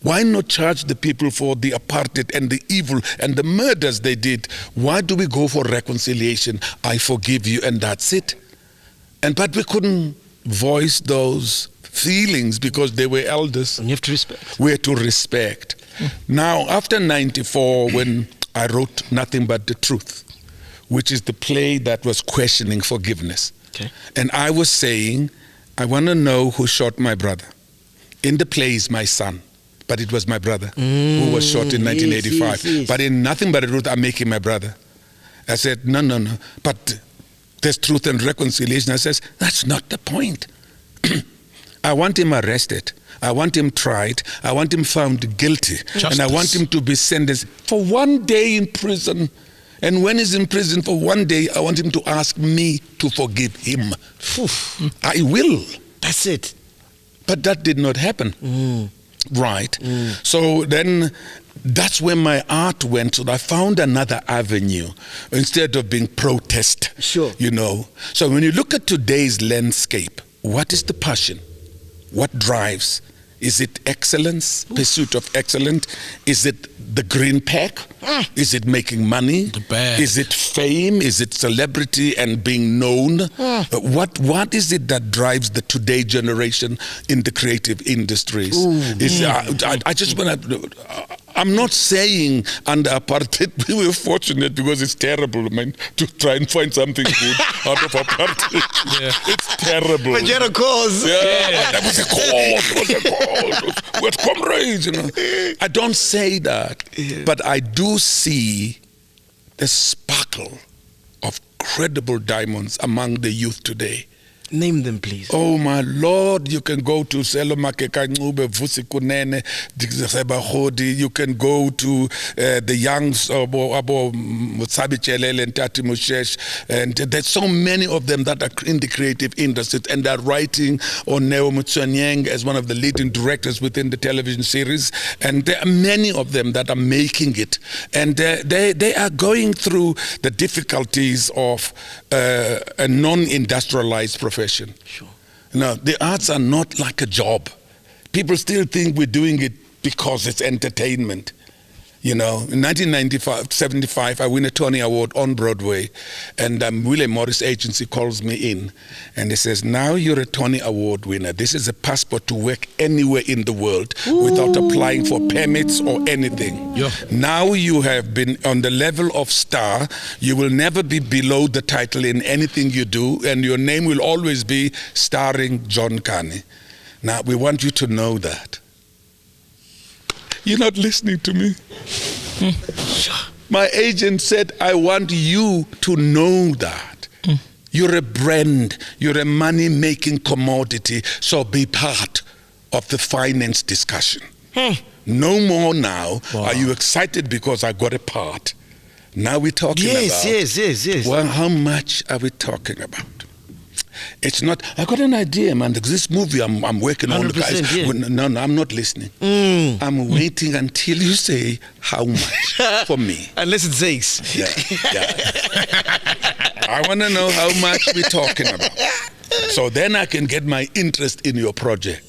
Why not charge the people for the apartheid and the evil and the murders they did? Why do we go for reconciliation? I forgive you, and that's it. But we couldn't voice those feelings because they were elders. And you have to respect. We had to respect. Now, after 94, when I wrote Nothing But the Truth, which is the play that was questioning forgiveness. Okay. And I was saying, I want to know who shot my brother. In the play is my son, but it was my brother who was shot in 1985. Yes. But in Nothing But the Truth, I'm making my brother. I said, no. But there's truth and reconciliation. I says, that's not the point. I want him arrested. I want him tried. I want him found guilty. Justice. And I want him to be sentenced for 1 day in prison. And when he's in prison for 1 day, I want him to ask me to forgive him. I will. That's it. But that did not happen. Right. So then that's where my art went. So I found another avenue instead of being protest. Sure. You know. So when you look at today's landscape, what is the passion? What drives? Is it excellence, pursuit of excellence? Is it the green pack? Is it making money? The bag. Is it fame? Is it celebrity and being known? What is it that drives the today generation in the creative industries? I just want to... I'm not saying under apartheid we were fortunate because it's terrible, man, to try and find something good out of apartheid. Yeah. It's terrible. But you had a cause. Yeah, that was a cause. We're comrades, you know. I don't say that, but I do see the sparkle of credible diamonds among the youth today. Name them, please. Oh my Lord, you can go to Kunene, you can go to the youngs, and there's so many of them that are in the creative industry and they're writing on Neo Mutsuanyeng as one of the leading directors within the television series, and there are many of them that are making it, and they are going through the difficulties of a non-industrialized profession. Sure. No, the arts are not like a job. People still think we're doing it because it's entertainment. You know, in 1975, I win a Tony Award on Broadway, and William Morris Agency calls me in, and he says, now you're a Tony Award winner. This is a passport to work anywhere in the world without applying for permits or anything. Yeah. Now you have been on the level of star. You will never be below the title in anything you do, and your name will always be starring John Kani. Now, we want you to know that. You're not listening to me. My agent said, I want you to know that. You're a brand. You're a money-making commodity. So be part of the finance discussion. No more now. Wow. Are you excited because I got a part? Now we're talking about... Yes. Well, how much are we talking about? It's not. I got an idea, man. This movie I'm working on. The guys. Yeah. No, I'm not listening. I'm waiting until you say how much for me. Unless it says. Yeah. I want to know how much we're talking about. So then I can get my interest in your project.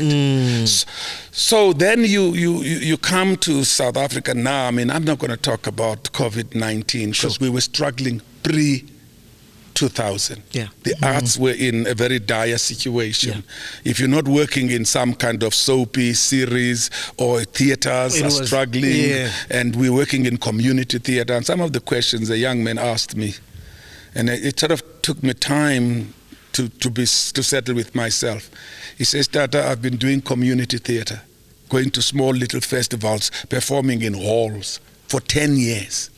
So then you come to South Africa now. I mean, I'm not going to talk about COVID-19 because we were struggling pre-2000. Yeah. The arts were in a very dire situation. If you're not working in some kind of soapy series or theaters are struggling, and we're working in community theater, and some of the questions a young man asked me, and it sort of took me time to settle with myself. He says, Tata, I've been doing community theater, going to small little festivals, performing in halls for 10 years.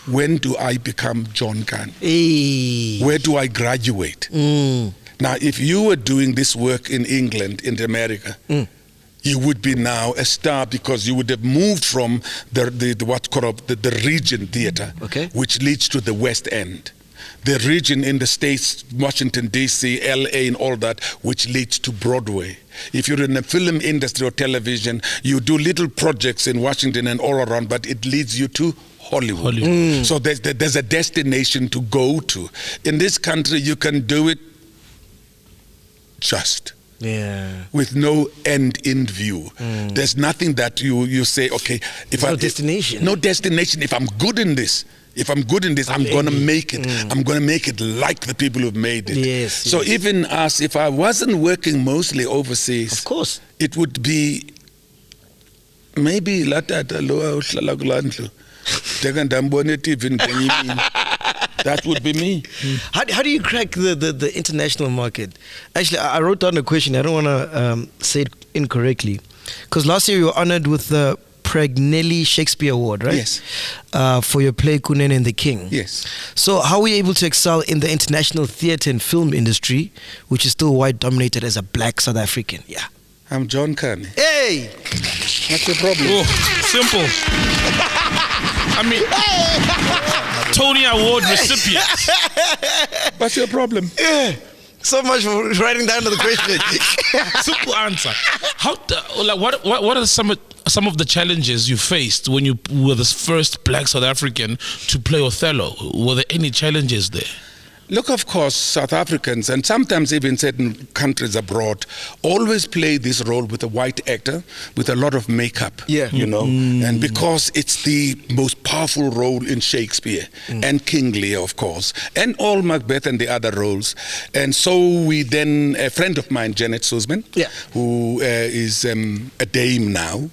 When do I become John Kani? Where do I graduate? Now, if you were doing this work in England, in America, you would be now a star because you would have moved from the region theater, which leads to the West End. The region in the States, Washington, D.C., L.A., and all that, which leads to Broadway. If you're in the film industry or television, you do little projects in Washington and all around, but it leads you to Hollywood. So there's a destination to go to. In this country, you can do it just. With no end in view. There's nothing that you say, okay, no destination. No destination. If I'm good in this, I'm going to make it. I'm going to make it like the people who've made it. So even us, if I wasn't working mostly overseas, of course, it would be maybe That would be me. How do you crack the international market? Actually, I wrote down a question. I don't want to say it incorrectly. Because last year you were honored with the Pregnelli Shakespeare Award, right? Yes. For your play Kunene and the King. Yes. So how were you able to excel in the international theatre and film industry, which is still white dominated, as a black South African? Yeah. I'm John Kani. Hey! What's the problem? Oh, simple. I mean, Tony Award recipient. What's your problem? Yeah. So much for writing down the question. Simple answer. What are some of the challenges you faced when you were the first black South African to play Othello? Were there any challenges there? Look, of course, South Africans, and sometimes even certain countries abroad, always play this role with a white actor with a lot of makeup. Yeah. You know, and because it's the most powerful role in Shakespeare and King Lear, of course, and all Macbeth and the other roles. And so we then, a friend of mine, Janet Boseman, who is a dame now.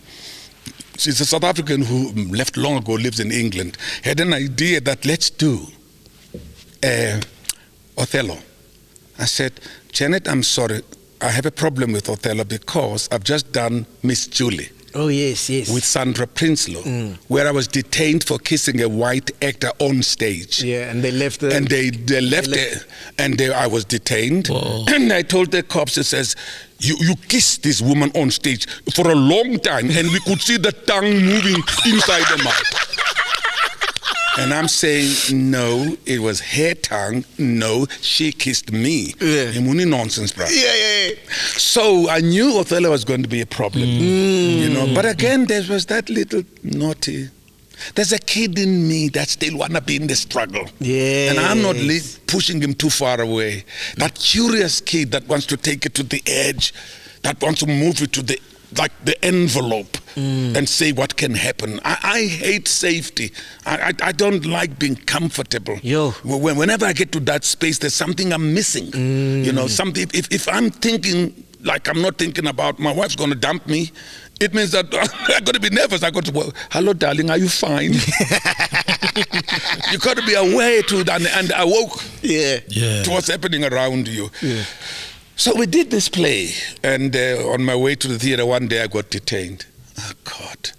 She's a South African who left long ago, lives in England, had an idea that let's do Othello. I said, Janet, I'm sorry, I have a problem with Othello because I've just done Miss Julie. Oh, yes, yes. With Sandra Prinsloo, where I was detained for kissing a white actor on stage. Yeah, and they left the... And they left it, and I was detained. Whoa. And I told the cops, it says, you kissed this woman on stage for a long time, and we could see the tongue moving inside the mouth. And I'm saying, no, it was her tongue. No, she kissed me. Yeah. Nonsense, bro. Yeah. So I knew Othello was going to be a problem, you know. But again, there was that little naughty. There's a kid in me that still wanna be in the struggle. Yeah. And I'm not pushing him too far away. That curious kid that wants to take it to the edge, that wants to move it to the envelope and say what can happen. I hate safety. I don't like being comfortable. Whenever I get to that space, there's something I'm missing. You know, something. If I'm thinking like I'm not thinking about my wife's going to dump me, it means that I got to be nervous. I got to, well, hello, darling, are you fine? You got to be aware to that and awoke to what's happening around you. Yeah. So we did this play, and on my way to the theater one day I got detained. Oh God.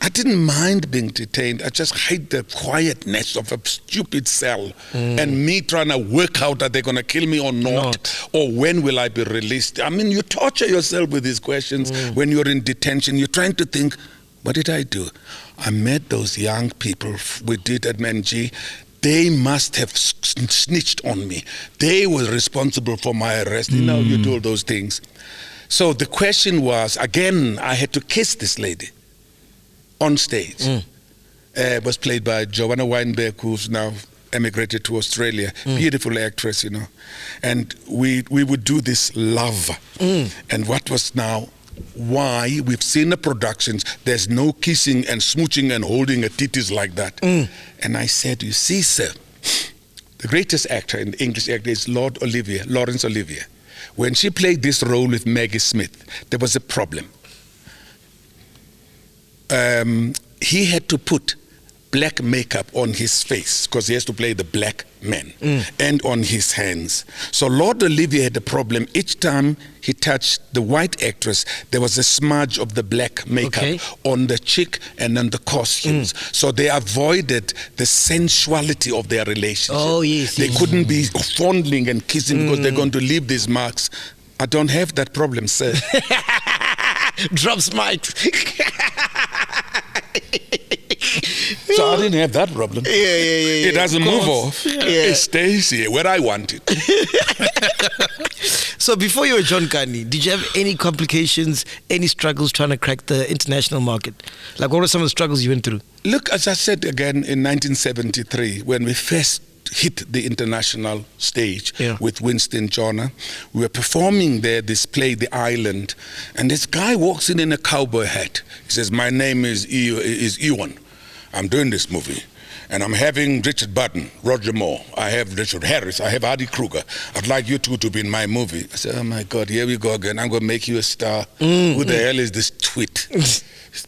I didn't mind being detained. I just hate the quietness of a stupid cell and me trying to work out that they're going to kill me or not, or when will I be released. I mean, you torture yourself with these questions when you're in detention. You're trying to think, what did I do? I met those young people we did at MacG. They must have snitched on me. They were responsible for my arrest. You know, you do all those things. So the question was, again, I had to kiss this lady on stage. Was played by Joanna Weinberg, who's now emigrated to Australia. Beautiful actress, you know. And we would do this love. And what was now why we've seen the productions, there's no kissing and smooching and holding a titties like that. And I said, you see, sir, the greatest actor in English actor is Laurence Olivier. When she played this role with Maggie Smith, there was a problem. He had to put black makeup on his face because he has to play the black man and on his hands. So Lord Olivier had a problem. Each time he touched the white actress, there was a smudge of the black makeup on the cheek and on the costumes. So they avoided the sensuality of their relationship. Oh, yes. They couldn't be fondling and kissing because they're going to leave these marks. I don't have that problem, sir. Drops mic. So I didn't have that problem. It doesn't move off. It stays here where I want it. So before you were John Kani, did you have any complications, any struggles trying to crack the international market? Like, what were some of the struggles you went through? Look, as I said again in 1973, when we first hit the international stage with Winston Johnner, we were performing there, this play, The Island, and this guy walks in a cowboy hat. He says, my name is Ewan. I'm doing this movie. and I'm having Richard Burton, Roger Moore, I have Richard Harris, I have Hardy Kruger. I'd like you two to be in my movie. I said, oh my God, here we go again. I'm going to make you a star. Who the hell is this twit?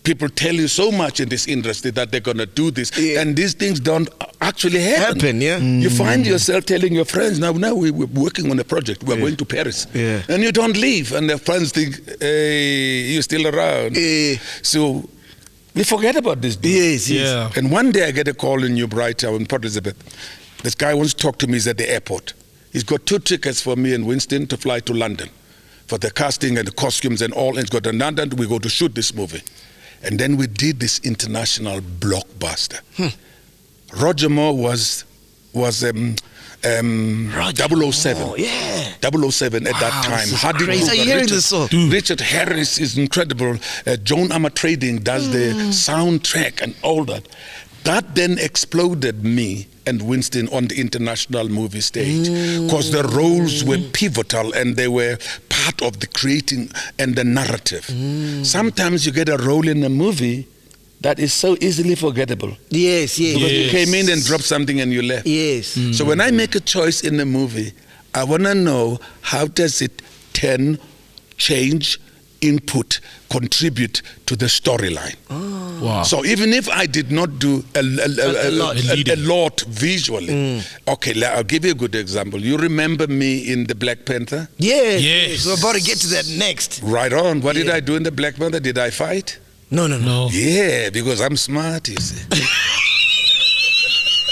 People tell you so much in this industry that they're going to do this, and these things don't actually happen. You find yourself telling your friends, now we're working on a project, we're going to Paris, and you don't leave, and their friends think, hey, you're still around. So we forget about this. And one day I get a call in New Brighton in Port Elizabeth. This guy wants to talk to me. He's at the airport. He's got 2 tickets for me and Winston to fly to London for the casting and the costumes and all. And he's got to London. We go to shoot this movie. And then we did this international blockbuster. Roger Moore was 007. Oh, 007 at that time. Hardy Kruger, Richard Harris is incredible. Joan Armatrading does the soundtrack and all that. That then exploded me and Winston on the international movie stage, because the roles were pivotal and they were part of the creating and the narrative. Sometimes you get a role in a movie that is so easily forgettable. Because you came in and dropped something and you left. So when I make a choice in a movie, I want to know how does it change, input, contribute to the storyline. So even if I did not do a lot visually, okay, I'll give you a good example. You remember me in the Black Panther? Yes. We're about to get to that next. Right on. What did I do in the Black Panther? Did I fight? No. Yeah, because I'm smart, you see.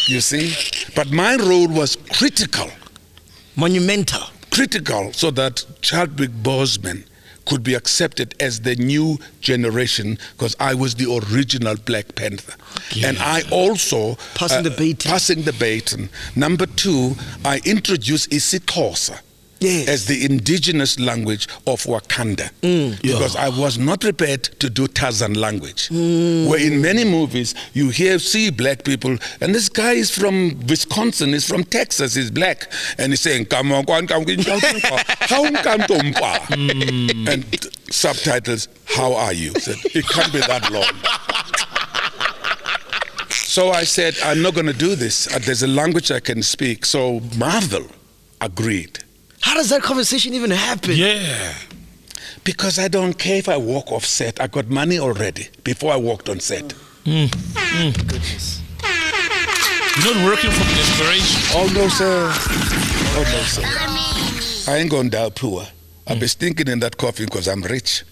You see? But my role was critical. Monumental. Critical, so that Chadwick Boseman could be accepted as the new generation, because I was the original Black Panther. And I also... Passing the baton. Number 2, I introduced isiXhosa as the indigenous language of Wakanda, because I was not prepared to do Tarzan language. Where in many movies you see black people, and this guy is from Wisconsin, he's from Texas, he's black, and he's saying, and subtitles, how are you? Said, it can't be that long. So I said, I'm not going to do this. There's a language I can speak. So Marvel agreed. How does that conversation even happen? Because I don't care if I walk off set. I got money already before I walked on set. Goodness. You're not working from desperation. Oh no, sir. I ain't going to die poor. I'll be stinking in that coffin because I'm rich.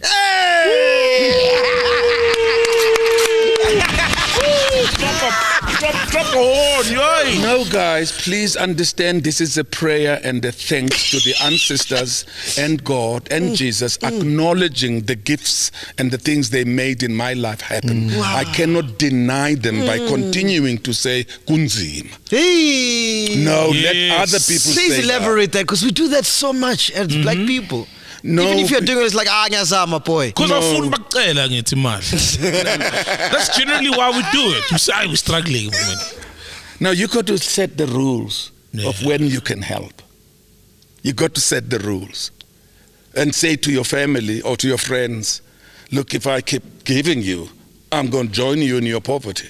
Drop a horn, No, guys, please understand this is a prayer and a thanks to the ancestors and God and Jesus, acknowledging the gifts and the things they made in my life happen. I cannot deny them by continuing to say, kunzima. No, let other people say Please elaborate that, because we do that so much as black people. No, even if you're doing it, it's like, ngiyazama boy. Because that's generally why we do it. You say we're struggling. Now you got to set the rules of when you can help. You got to set the rules and say to your family or to your friends, look, if I keep giving you, I'm going to join you in your poverty.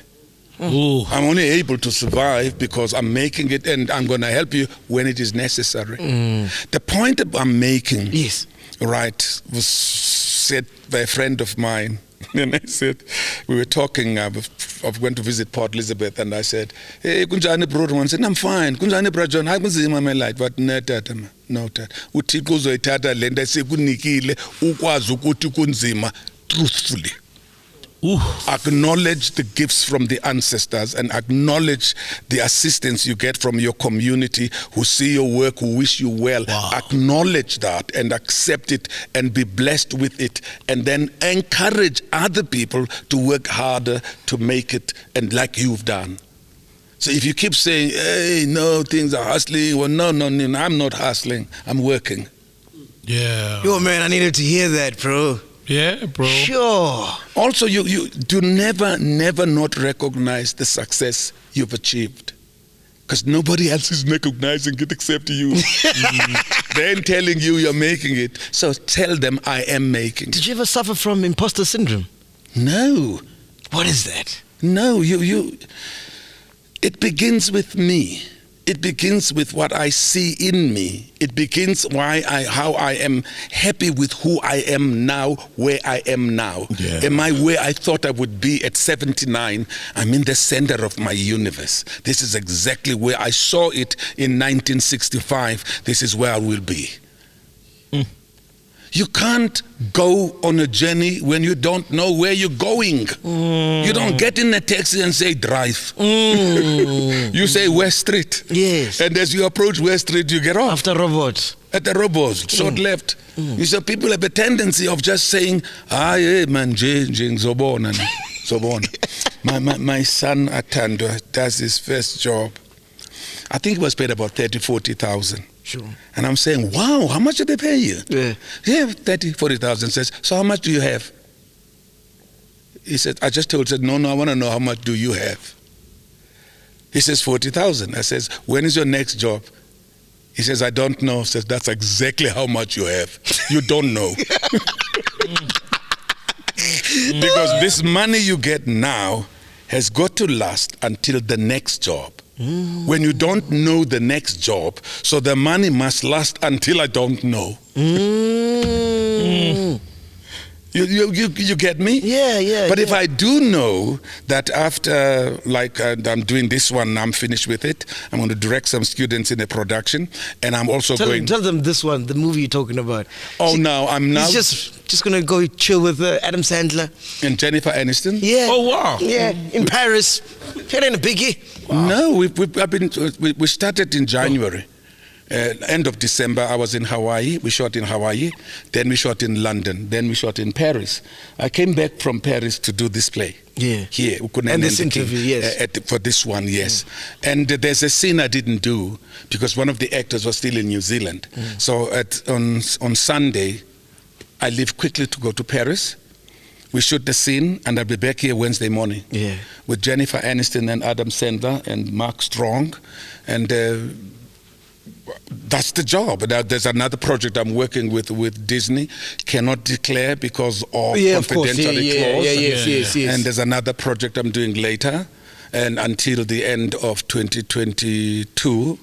I'm only able to survive because I'm making it, and I'm going to help you when it is necessary. The point that I'm making, was said by a friend of mine. And I said, we were talking, I went to visit Port Elizabeth, and I said, hey, kunjani bro? And I said, I'm fine. Kunjani bro John? I was in my life, but no, tata. Uthixo uzoyithatha le nto sekunikile ukwazi ukuthi kunzima truthfully. Acknowledge the gifts from the ancestors and acknowledge the assistance you get from your community who see your work, who wish you well. Acknowledge that and accept it and be blessed with it, and then encourage other people to work harder to make it, and like you've done. So if you keep saying, hey, no, things are hustling, well, no, I'm not hustling, I'm working. Yo, man, I needed to hear that, bro. Yeah, bro. Sure. Also, you do never not recognize the success you've achieved, because nobody else is recognizing it except you. They're telling you you're making it, so tell them I am making it. Did you ever suffer from imposter syndrome? No. What is that? No, you It begins with me. It begins with what I see in me. It begins how I am happy with who I am now, where I am now. Yeah. Am I where I thought I would be at 79? I'm in the center of my universe. This is exactly where I saw it in 1965. This is where I will be. You can't go on a journey when you don't know where you're going. You don't get in a taxi and say, drive. You say West Street. Yes. And as you approach West Street, you get off. After robots. At the robots, short left. You see, people have a tendency of just saying, yeah, man, Zobona. My son, Atando, does his first job. I think he was paid about 40,000. Sure. And I'm saying, wow, how much did they pay you? Yeah. 40,000. Says, so how much do you have? He said, I just told him, no, I want to know how much do you have? He says, 40,000. I says, when is your next job? He says, I don't know. I says, that's exactly how much you have. You don't know. Because this money you get now has got to last until the next job. When you don't know the next job, so the money must last until I don't know. You get me? Yeah. But if I do know that after, I'm doing this one, I'm finished with it, I'm going to direct some students in a production, and I'm also Tell them this one, the movie you're talking about. I'm now... He's just going to go chill with Adam Sandler. And Jennifer Aniston? Yeah. Oh, wow. Yeah, in Paris. It ain't a biggie. Wow. No, we started in January. End of December, I was in Hawaii. We shot in Hawaii. Then we shot in London. Then we shot in Paris. I came back from Paris to do this play. Yeah. Here. Kunene And this interview, yes. For this one, yes. And there's a scene I didn't do because one of the actors was still in New Zealand. So on Sunday, I leave quickly to go to Paris. We shoot the scene, and I'll be back here Wednesday morning. Yeah. With Jennifer Aniston and Adam Sandler and Mark Strong. And that's the job. Now, there's another project I'm working with Disney. Cannot declare because of confidentiality clause. Yes. And there's another project I'm doing later. And until the end of 2022,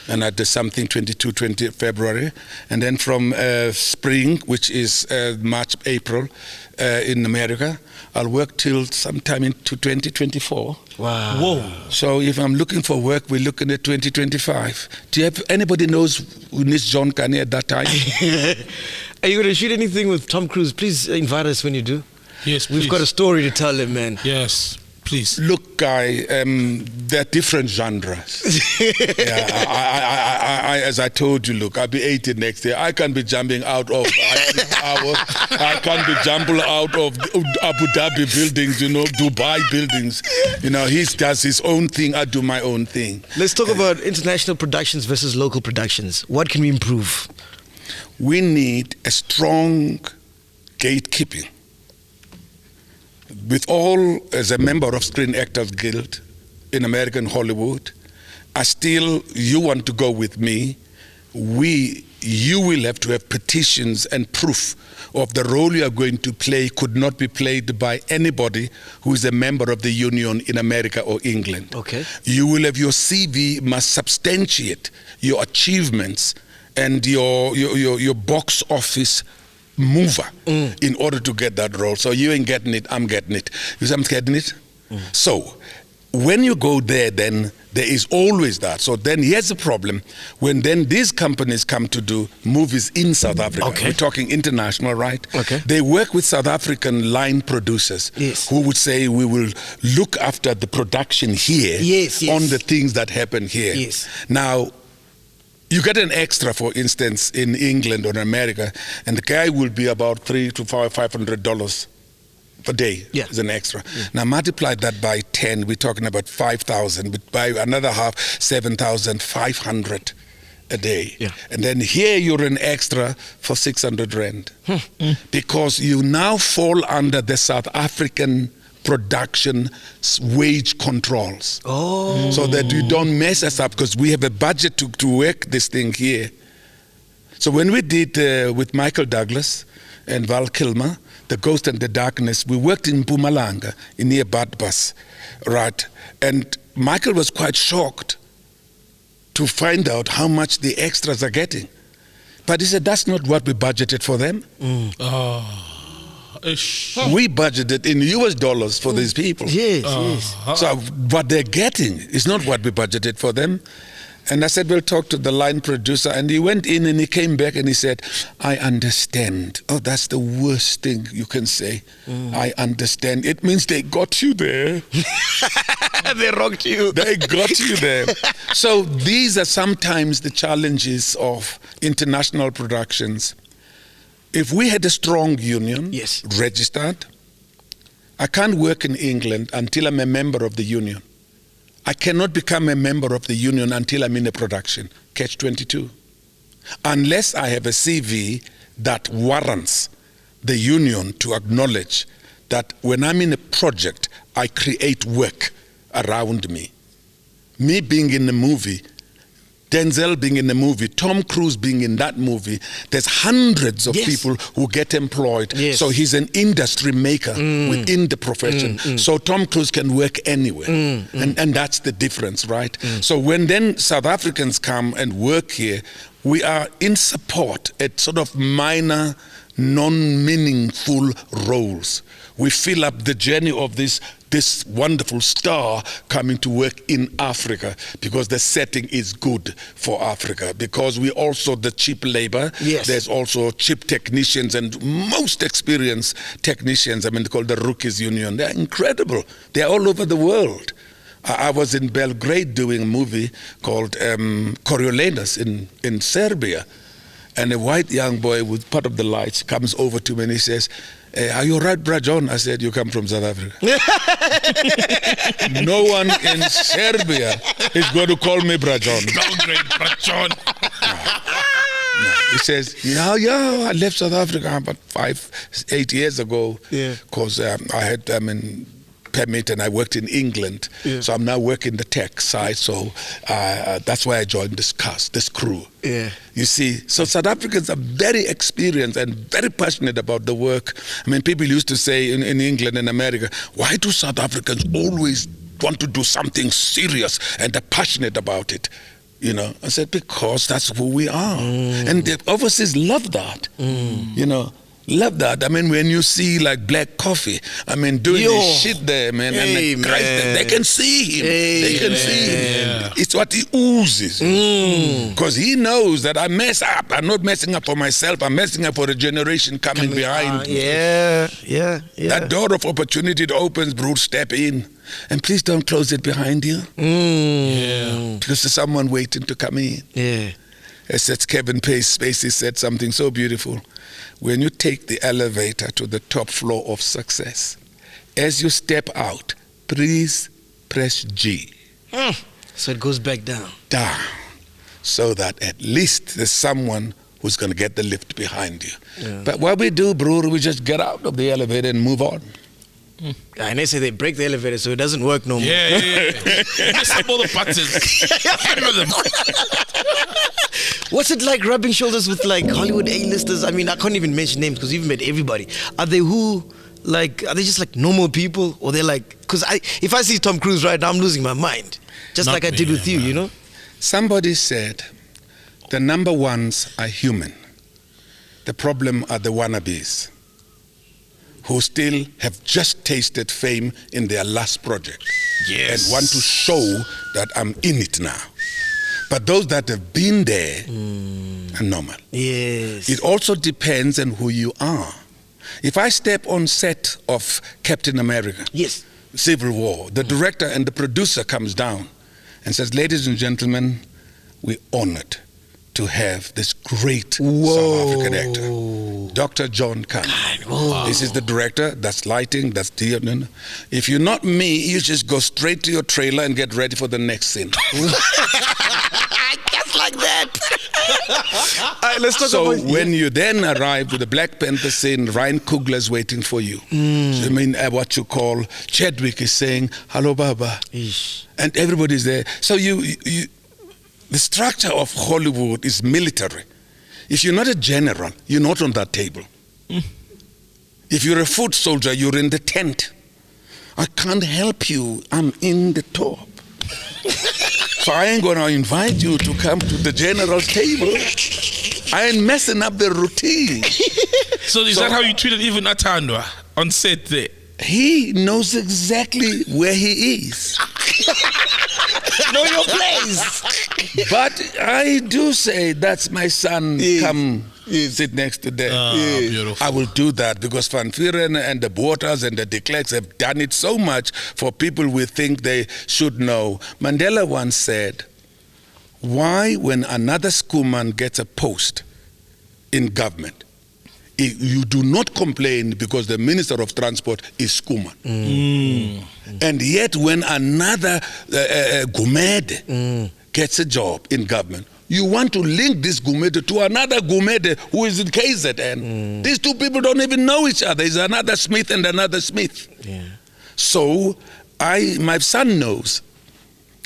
and I did something 20 February, and then from spring, which is March, April, in America, I'll work till sometime into 2024. Wow. Whoa. So if I'm looking for work, we're looking at 2025. Do you have anybody knows who needs John Kani at that time? Are you going to shoot anything with Tom Cruise? Please invite us when you do. Yes, please. We've got a story to tell him, man. Yes, please. Look, Guy, they're different genres. I, as I told you, look, I'll be 80 next year. I can't be jumping out of Eiffel Tower. I can't be jumping out of Abu Dhabi buildings, Dubai buildings. He does his own thing. I do my own thing. Let's talk about international productions versus local productions. What can we improve? We need a strong gatekeeping. With all, as a member of Screen Actors Guild in American Hollywood, you want to go with me, you will have to have petitions and proof of the role you are going to play could not be played by anybody who is a member of the union in America or England. Okay. You will have your CV must substantiate your achievements and your box office mover in order to get that role. So you ain't getting it, I'm getting it. You say I'm getting it? So when you go there, then there is always that. So then here's the problem. When then these companies come to do movies in South Africa, we're talking international, right? Okay. They work with South African line producers who would say, we will look after the production here on the things that happen here. Yes. Now, you get an extra, for instance, in England or America, and the guy will be about $300 to $500 a day as an extra. Now multiply that by 10, we're talking about 5,000. But by another half, 7,500 a day. And then here you're an extra for 600 rand. Because you now fall under the South African production wage controls. So that you don't mess us up, because we have a budget to work this thing here. So when we did with Michael Douglas and Val Kilmer, The Ghost and the Darkness, we worked in Mpumalanga, near Badbus, right? And Michael was quite shocked to find out how much the extras are getting. But he said, that's not what we budgeted for them. We budgeted in US dollars for these people. Yes. So what they're getting is not what we budgeted for them. And I said, we'll talk to the line producer. And he went in and he came back and he said, I understand. Oh, that's the worst thing you can say. I understand. It means they got you there. They rocked you. They got you there. So these are sometimes the challenges of international productions. If we had a strong union, registered, I can't work in England until I'm a member of the union. I cannot become a member of the union until I'm in a production. Catch-22. Unless I have a CV that warrants the union to acknowledge that when I'm in a project, I create work around me. Me being in a movie, Denzel being in the movie, Tom Cruise being in that movie, there's hundreds of people who get employed. So he's an industry maker within the profession. So Tom Cruise can work anywhere. And that's the difference, right? So when then South Africans come and work here, we are in support at sort of minor, non-meaningful roles. We fill up the journey of this wonderful star coming to work in Africa because the setting is good for Africa, because we also the cheap labor. There's also cheap technicians and most experienced technicians. I mean, they're called the Rookies Union. They're incredible. They're all over the world. I was in Belgrade doing a movie called Coriolanus in Serbia. And a white young boy with part of the lights comes over to me and he says, are you all right, Brajon? I said, you come from South Africa. No one in Serbia is going to call me Brajon. Belgrade, Brajon. No. He says, yeah, I left South Africa about 5-8 years ago because I had permit and I worked in England. So I'm now working the tech side. So that's why I joined this crew. You see, so South Africans are very experienced and very passionate about the work. I mean, people used to say in England and America, why do South Africans always want to do something serious and are passionate about it? You know, I said, because that's who we are. And the overseas love that, you know. Love that. I mean, when you see like Black Coffee, I mean, doing this shit there, man. Hey, and they can see him. They can see him. It's what he oozes. Because he knows that I mess up. I'm not messing up for myself. I'm messing up for a generation coming behind me. That door of opportunity opens, bro, step in. And please don't close it behind you. Because there's someone waiting to come in. As Kevin Spacey said something so beautiful. When you take the elevator to the top floor of success, as you step out, please press G. So it goes back down. Down. So that at least there's someone who's going to get the lift behind you. But what we do, bro, we just get out of the elevator and move on. And they say they break the elevator so it doesn't work no more. Mess up all the buttons. Hammer them. What's it like rubbing shoulders with like Hollywood A-listers? I mean, I can't even mention names because you've met everybody. Are they just like normal people? Or they're like, because if I see Tom Cruise right now, I'm losing my mind. Just like I did with you, you know? Somebody said, the number ones are human. The problem are the wannabes, who still have just tasted fame in their last project and want to show that I'm in it now. But those that have been there are normal. It also depends on who you are. If I step on set of Captain America, Civil War, the director and the producer comes down and says, ladies and gentlemen, we're honored to have this great South African actor, Dr. John Kani. This is the director, that's lighting, that's theater. If you're not me, you just go straight to your trailer and get ready for the next scene. Just like that. Let's talk about when you then arrive with the Black Panther scene, Ryan Coogler's waiting for you. So, I mean, what you call Chadwick is saying, hello, Baba. And everybody's there. So the structure of Hollywood is military. If you're not a general, you're not on that table. If you're a foot soldier, you're in the tent. I can't help you. I'm in the top. So I ain't gonna invite you to come to the general table. I ain't messing up the routine. So is that how you treated even Atandwa on set there? He knows exactly where he is. Know your place. But I do say, that's my son, come sit next to them. Beautiful. I will do that because Van Vuren and the Bottas and the de Klerks have done it so much for people we think they should know. Mandela once said, why when another schoolman gets a post in government, you do not complain because the Minister of Transport is Schoolman. And yet when another Gumede gets a job in government, you want to link this Gumede to another Gumede who is in KZN. These two people don't even know each other. There's another Smith and another Smith. So my son knows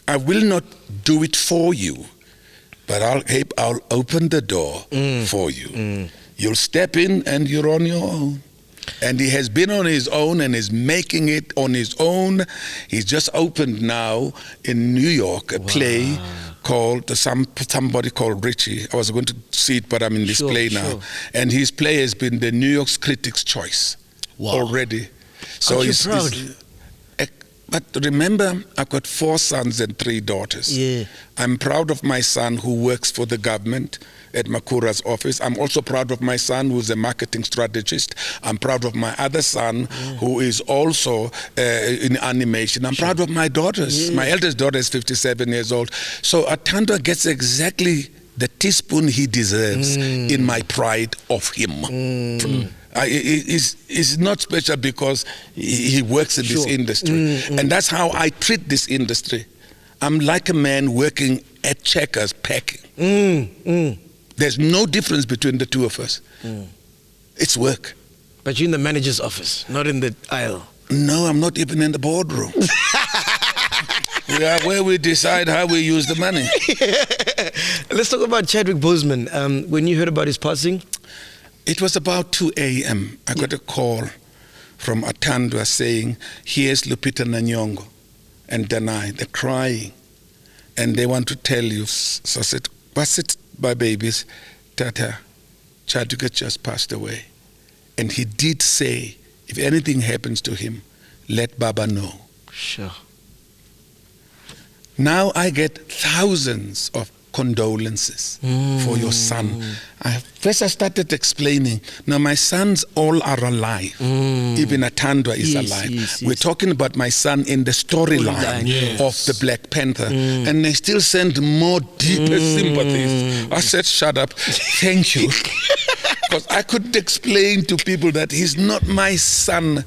I will not do it for you, but I'll open the door for you. You'll step in and you're on your own. And he has been on his own and is making it on his own. He's just opened now in New York a play called somebody called Richie. I was going to see it, but I'm in this play now. And his play has been the New York's Critics' Choice already. So Aren't you proud? But remember, I've got 4 sons and 3 daughters. I'm proud of my son who works for the government at Makura's office. I'm also proud of my son who's a marketing strategist. I'm proud of my other son who is also in animation. I'm proud of my daughters. My eldest daughter is 57 years old. So Atandwa gets exactly the teaspoon he deserves in my pride of him. He's not special because he works in this industry. And that's how I treat this industry. I'm like a man working at Checkers packing. There's no difference between the two of us. It's work. But you're in the manager's office, not in the aisle. No, I'm not even in the boardroom. We are where we decide how we use the money. Let's talk about Chadwick Boseman. When you heard about his passing? It was about 2 a.m. I got a call from Atandwa saying, here's Lupita Nyong'o and Danai. They're crying. And they want to tell you. So I said, what's it, my babies? Tata, Chadwick just passed away. And he did say, if anything happens to him, let Baba know. Sure. Now I get thousands of condolences for your son. First I started explaining, now my sons all are alive. Even Atandwa is alive. We're talking about my son in the storyline of the Black Panther. And they still send more deeper sympathies. I said, shut up, thank you. Because I couldn't explain to people that he's not my son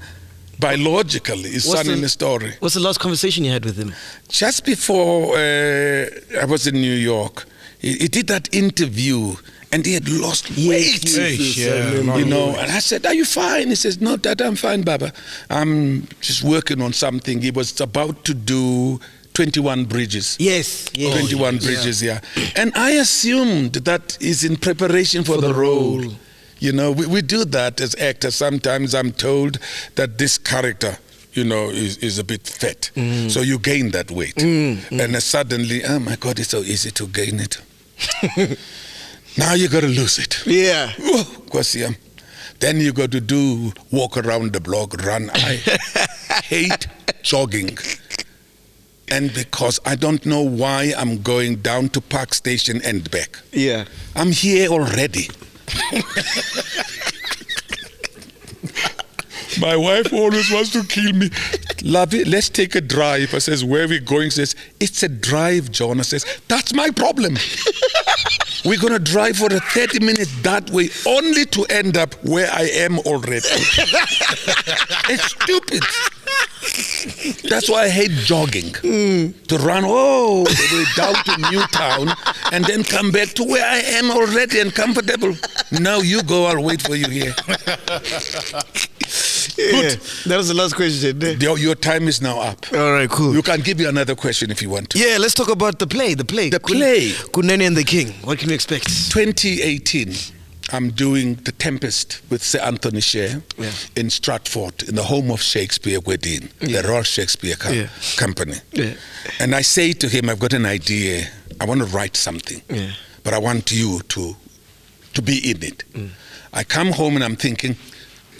biologically, his son in the story. What's the last conversation you had with him? Just before I was in New York, he did that interview and he had lost weight. You know, and I said, are you fine? He says, no, Dad, I'm fine, Baba. I'm just working on something. He was about to do 21 bridges. 21 bridges, And I assumed that he's in preparation for the role. You know, we do that as actors. Sometimes I'm told that this character, you know, is a bit fat. So you gain that weight. And suddenly, oh my God, it's so easy to gain it. Now you got to lose it. Then you got to walk around the block, run. I hate jogging. And because I don't know why I'm going down to Park Station and back. I'm here already. My wife always wants to kill me. Lovey, let's take a drive. I says, where are we going? She says, it's a drive, John. I says, that's my problem. We're going to drive for 30 minutes that way only to end up where I am already. It's stupid. That's why I hate jogging. To run all the way down to Newtown and then come back to where I am already and comfortable. Now you go, I'll wait for you here. Good. That was the last question. Your time is now up. All right, cool. You can give you another question if you want to. Yeah, let's talk about the play. The play. The play. Kunene and the King. What can we expect? 2018. I'm doing The Tempest with Sir Anthony Sher in Stratford, in the home of Shakespeare within, the Royal Shakespeare Company. Yeah. And I say to him, I've got an idea. I want to write something, but I want you to be in it. I come home and I'm thinking,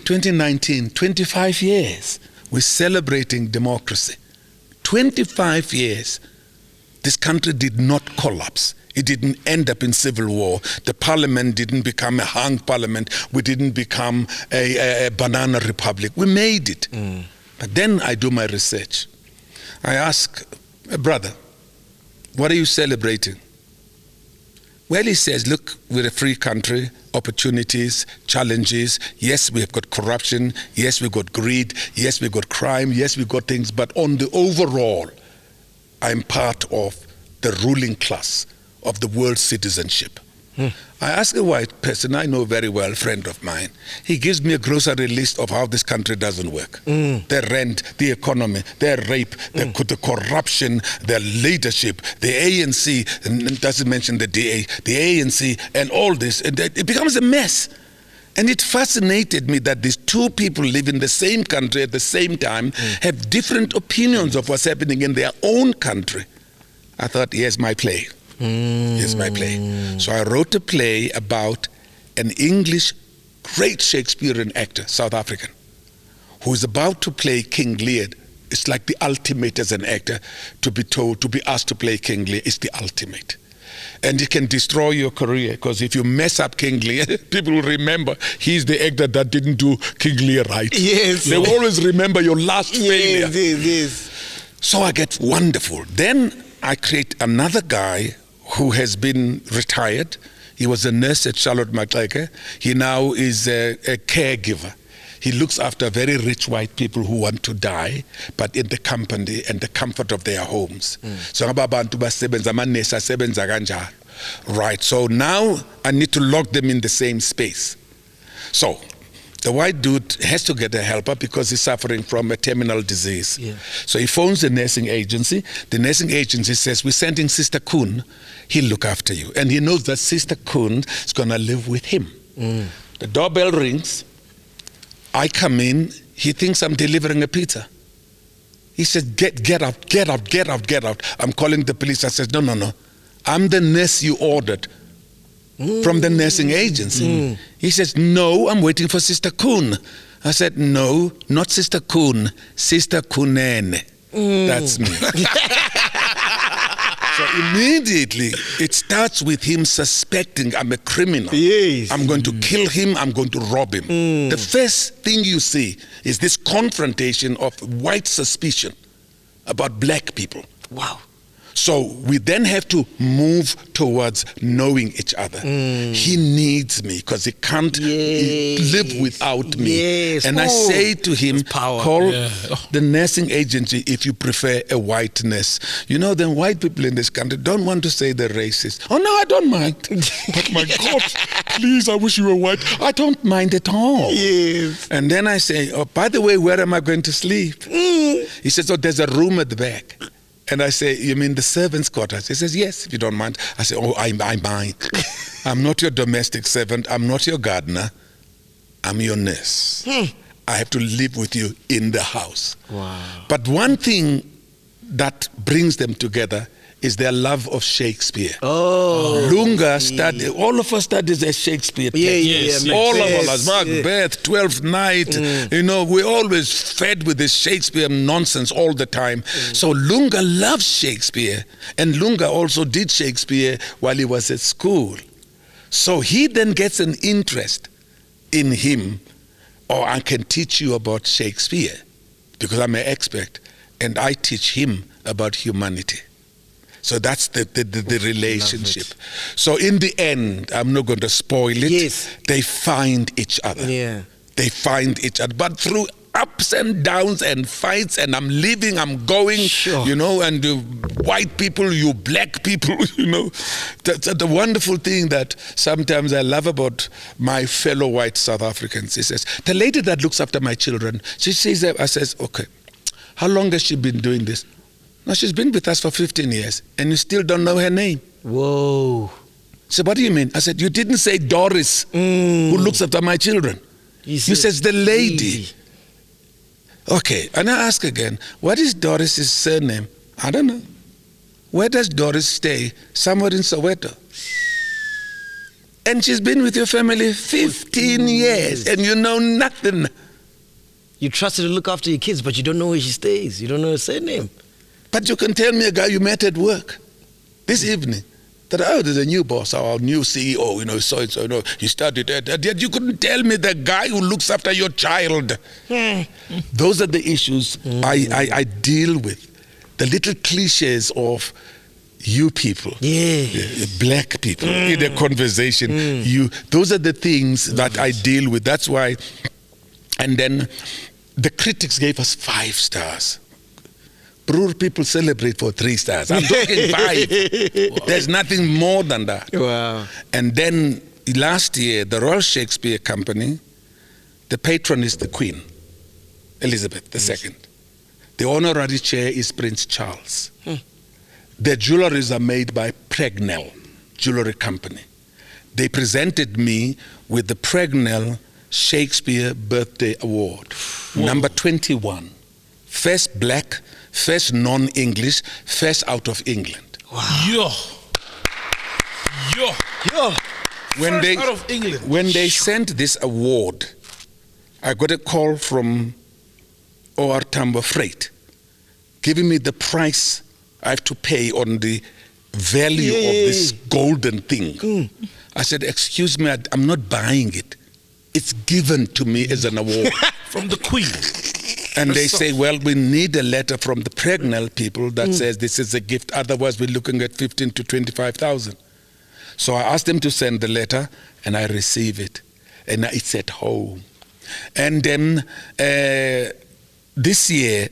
2019, 25 years, we're celebrating democracy. 25 years, this country did not collapse. It didn't end up in civil war. The parliament didn't become a hung parliament. We didn't become a banana republic. We made it. But then I do my research. I ask, brother, what are you celebrating? Well, he says, look, we're a free country, opportunities, challenges. Yes, we have got corruption. Yes, we've got greed. Yes, we've got crime. Yes, we've got things. But on the overall, I'm part of the ruling class of the world citizenship. I ask a white person I know very well, friend of mine. He gives me a grocery list of how this country doesn't work. The rent, the economy, the rape, the corruption, the leadership, the ANC, and doesn't mention the DA, the ANC, and all this. And it becomes a mess. And it fascinated me that these two people live in the same country at the same time, have different opinions of what's happening in their own country. I thought, here's my play. Here's my play. So I wrote a play about an English great Shakespearean actor, South African, who is about to play King Lear. It's like the ultimate as an actor, to be asked to play King Lear is the ultimate. And it can destroy your career, because if you mess up King Lear, people will remember he's the actor that didn't do King Lear right. Yes. They will always remember your last failure. Yes. So I get wonderful. Then I create another guy who has been retired. He was a nurse at Charlotte MacG. He now is a caregiver. He looks after very rich white people who want to die, but in the company and the comfort of their homes. So right, so now I need to lock them in the same space. So the white dude has to get a helper because he's suffering from a terminal disease. So he phones the nursing agency. The nursing agency says, we're sending Sister Kun. He'll look after you. And he knows that Sister Kun is going to live with him. The doorbell rings. I come in. He thinks I'm delivering a pizza. He says, get out. I'm calling the police. I said, no. I'm the nurse you ordered from the nursing agency. He says, no, I'm waiting for Sister Kun. I said, no, not Sister Kun, Sister Kunene. That's me. So immediately, it starts with him suspecting I'm a criminal. Yes. I'm going to kill him, I'm going to rob him. The first thing you see is this confrontation of white suspicion about black people. Wow. So we then have to move towards knowing each other. He needs me because he can't live without me. And I say to him, call the nursing agency if you prefer a white nurse. You know, then white people in this country don't want to say they're racist. Oh, no, I don't mind. But my God, please, I wish you were white. I don't mind at all. Yes. And then I say, oh, by the way, where am I going to sleep? He says, oh, there's a room at the back. And I say, you mean the servants' quarters? He says, yes, if you don't mind. I say, oh, I mind. I'm not your domestic servant. I'm not your gardener. I'm your nurse. I have to live with you in the house. Wow. But one thing that brings them together is their love of Shakespeare. Lunga studied, all of us studied a Shakespeare text. All of us, Macbeth, 12th Night, you know, we're always fed with this Shakespeare nonsense all the time. So Lunga loves Shakespeare, and Lunga also did Shakespeare while he was at school. So he then gets an interest in him, or I can teach you about Shakespeare, because I'm an expert, and I teach him about humanity. So that's the relationship. So in the end, I'm not going to spoil it. Yes. They find each other. Yeah. They find each other. But through ups and downs and fights, and I'm leaving, I'm going, you know, and white people, you black people, you know. That's the wonderful thing that sometimes I love about my fellow white South Africans. He says, the lady that looks after my children, she says, I says, okay, how long has she been doing this? No, she's been with us for 15 years, and you still don't know her name. Whoa. So what do you mean? I said, you didn't say Doris, who looks after my children. You said the lady. Okay, and I ask again, what is Doris's surname? I don't know. Where does Doris stay? Somewhere in Soweto. And she's been with your family 15 years, and you know nothing. You trust her to look after your kids, but you don't know where she stays. You don't know her surname. But you can tell me a guy you met at work this evening that, oh, there's a new boss, our new CEO, so-and-so, he started that. Yet you couldn't tell me the guy who looks after your child. Those are the issues I deal with. The little cliches of you people, black people, in a conversation. Those are the things that I deal with. That's why. And then the critics gave us 5 stars. Broer people celebrate for 3 stars. I'm talking 5. There's nothing more than that. Wow. And then last year, the Royal Shakespeare Company, the patron is the Queen, Elizabeth II. The honorary chair is Prince Charles. The jewelries are made by Pregnell Jewelry Company. They presented me with the Pregnell Shakespeare Birthday Award, number 21. First black, first non-English, first out of England. Wow. Yo. When they sent this award, I got a call from OR Tambo Freight, giving me the price I have to pay on the value of this golden thing. I said, excuse me, I'm not buying it. It's given to me as an award. From the Queen. And they say, well, we need a letter from the Pregnell people that says this is a gift. Otherwise, we're looking at 15 to 25,000. So I asked them to send the letter, and I receive it. And it's at home. And then last year,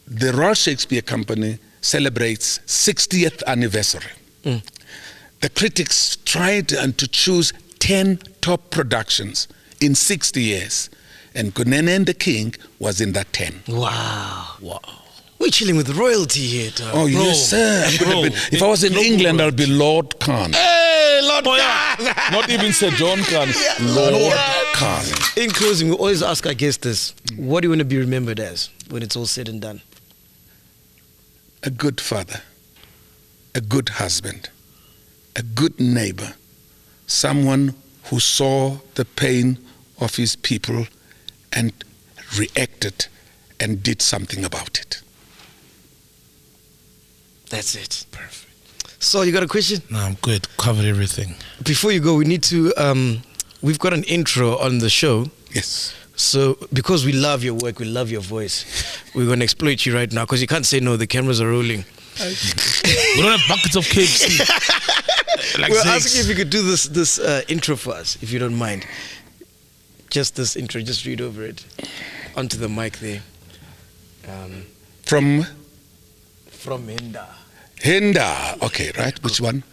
the Royal Shakespeare Company celebrates 60th anniversary. The critics tried to choose 10 top productions in 60 years. And Kunene and the King was in that 10. Wow. We're chilling with royalty here, Tom. Oh, yes, sir. If I was in England, I'd be Lord Kani. Hey, Lord Kani. Not even Sir John Kani. Lord Kani. In closing, we always ask our guests this. What do you want to be remembered as when it's all said and done? A good father. A good husband. A good neighbor. Someone who saw the pain of his people and reacted and did something about it. That's it. Perfect. So, you got a question? No, I'm good. Covered everything. Before you go, we need to, we've got an intro on the show. Yes. So, because we love your work, we love your voice, we're going to exploit you right now because you can't say no, the cameras are rolling. We don't have buckets of KFC. We're asking if you could do this intro for us, if you don't mind. Just this intro, just read over it onto the mic there. From Henda. Henda. Okay, right. Which one?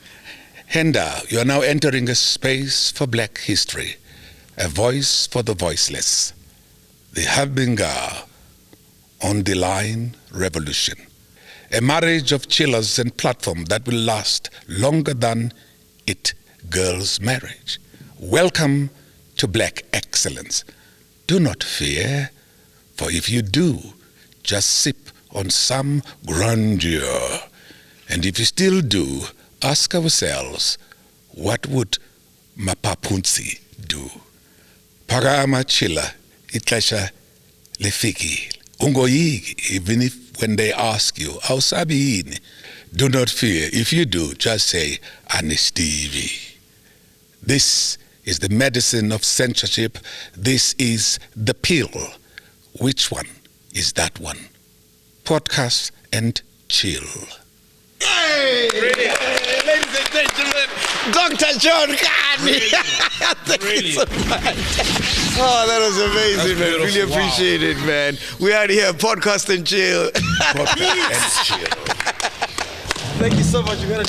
Henda. You are now entering a space for black history. A voice for the voiceless. The Habinga on the line revolution. A marriage of chillers and platform that will last longer than it girls' marriage. Welcome to Black Excellence. Do not fear, for if you do, just sip on some grandeur. And if you still do, ask ourselves, what would Mapapunzi do? Phakama chilla, ixesha lifiki. Ungoyiki, even if when they ask you, awusabi yini? Do not fear. If you do, just say, Anistivi. This is the medicine of censorship. This is the pill. Which one is that one? Podcast and chill. Hey! Hey, ladies and gentlemen, Dr. John Kani. Thank you so much. Oh, that was amazing, man. Really appreciate it, man. We out here, podcast and chill. Podcast and chill. Thank you so much. You gotta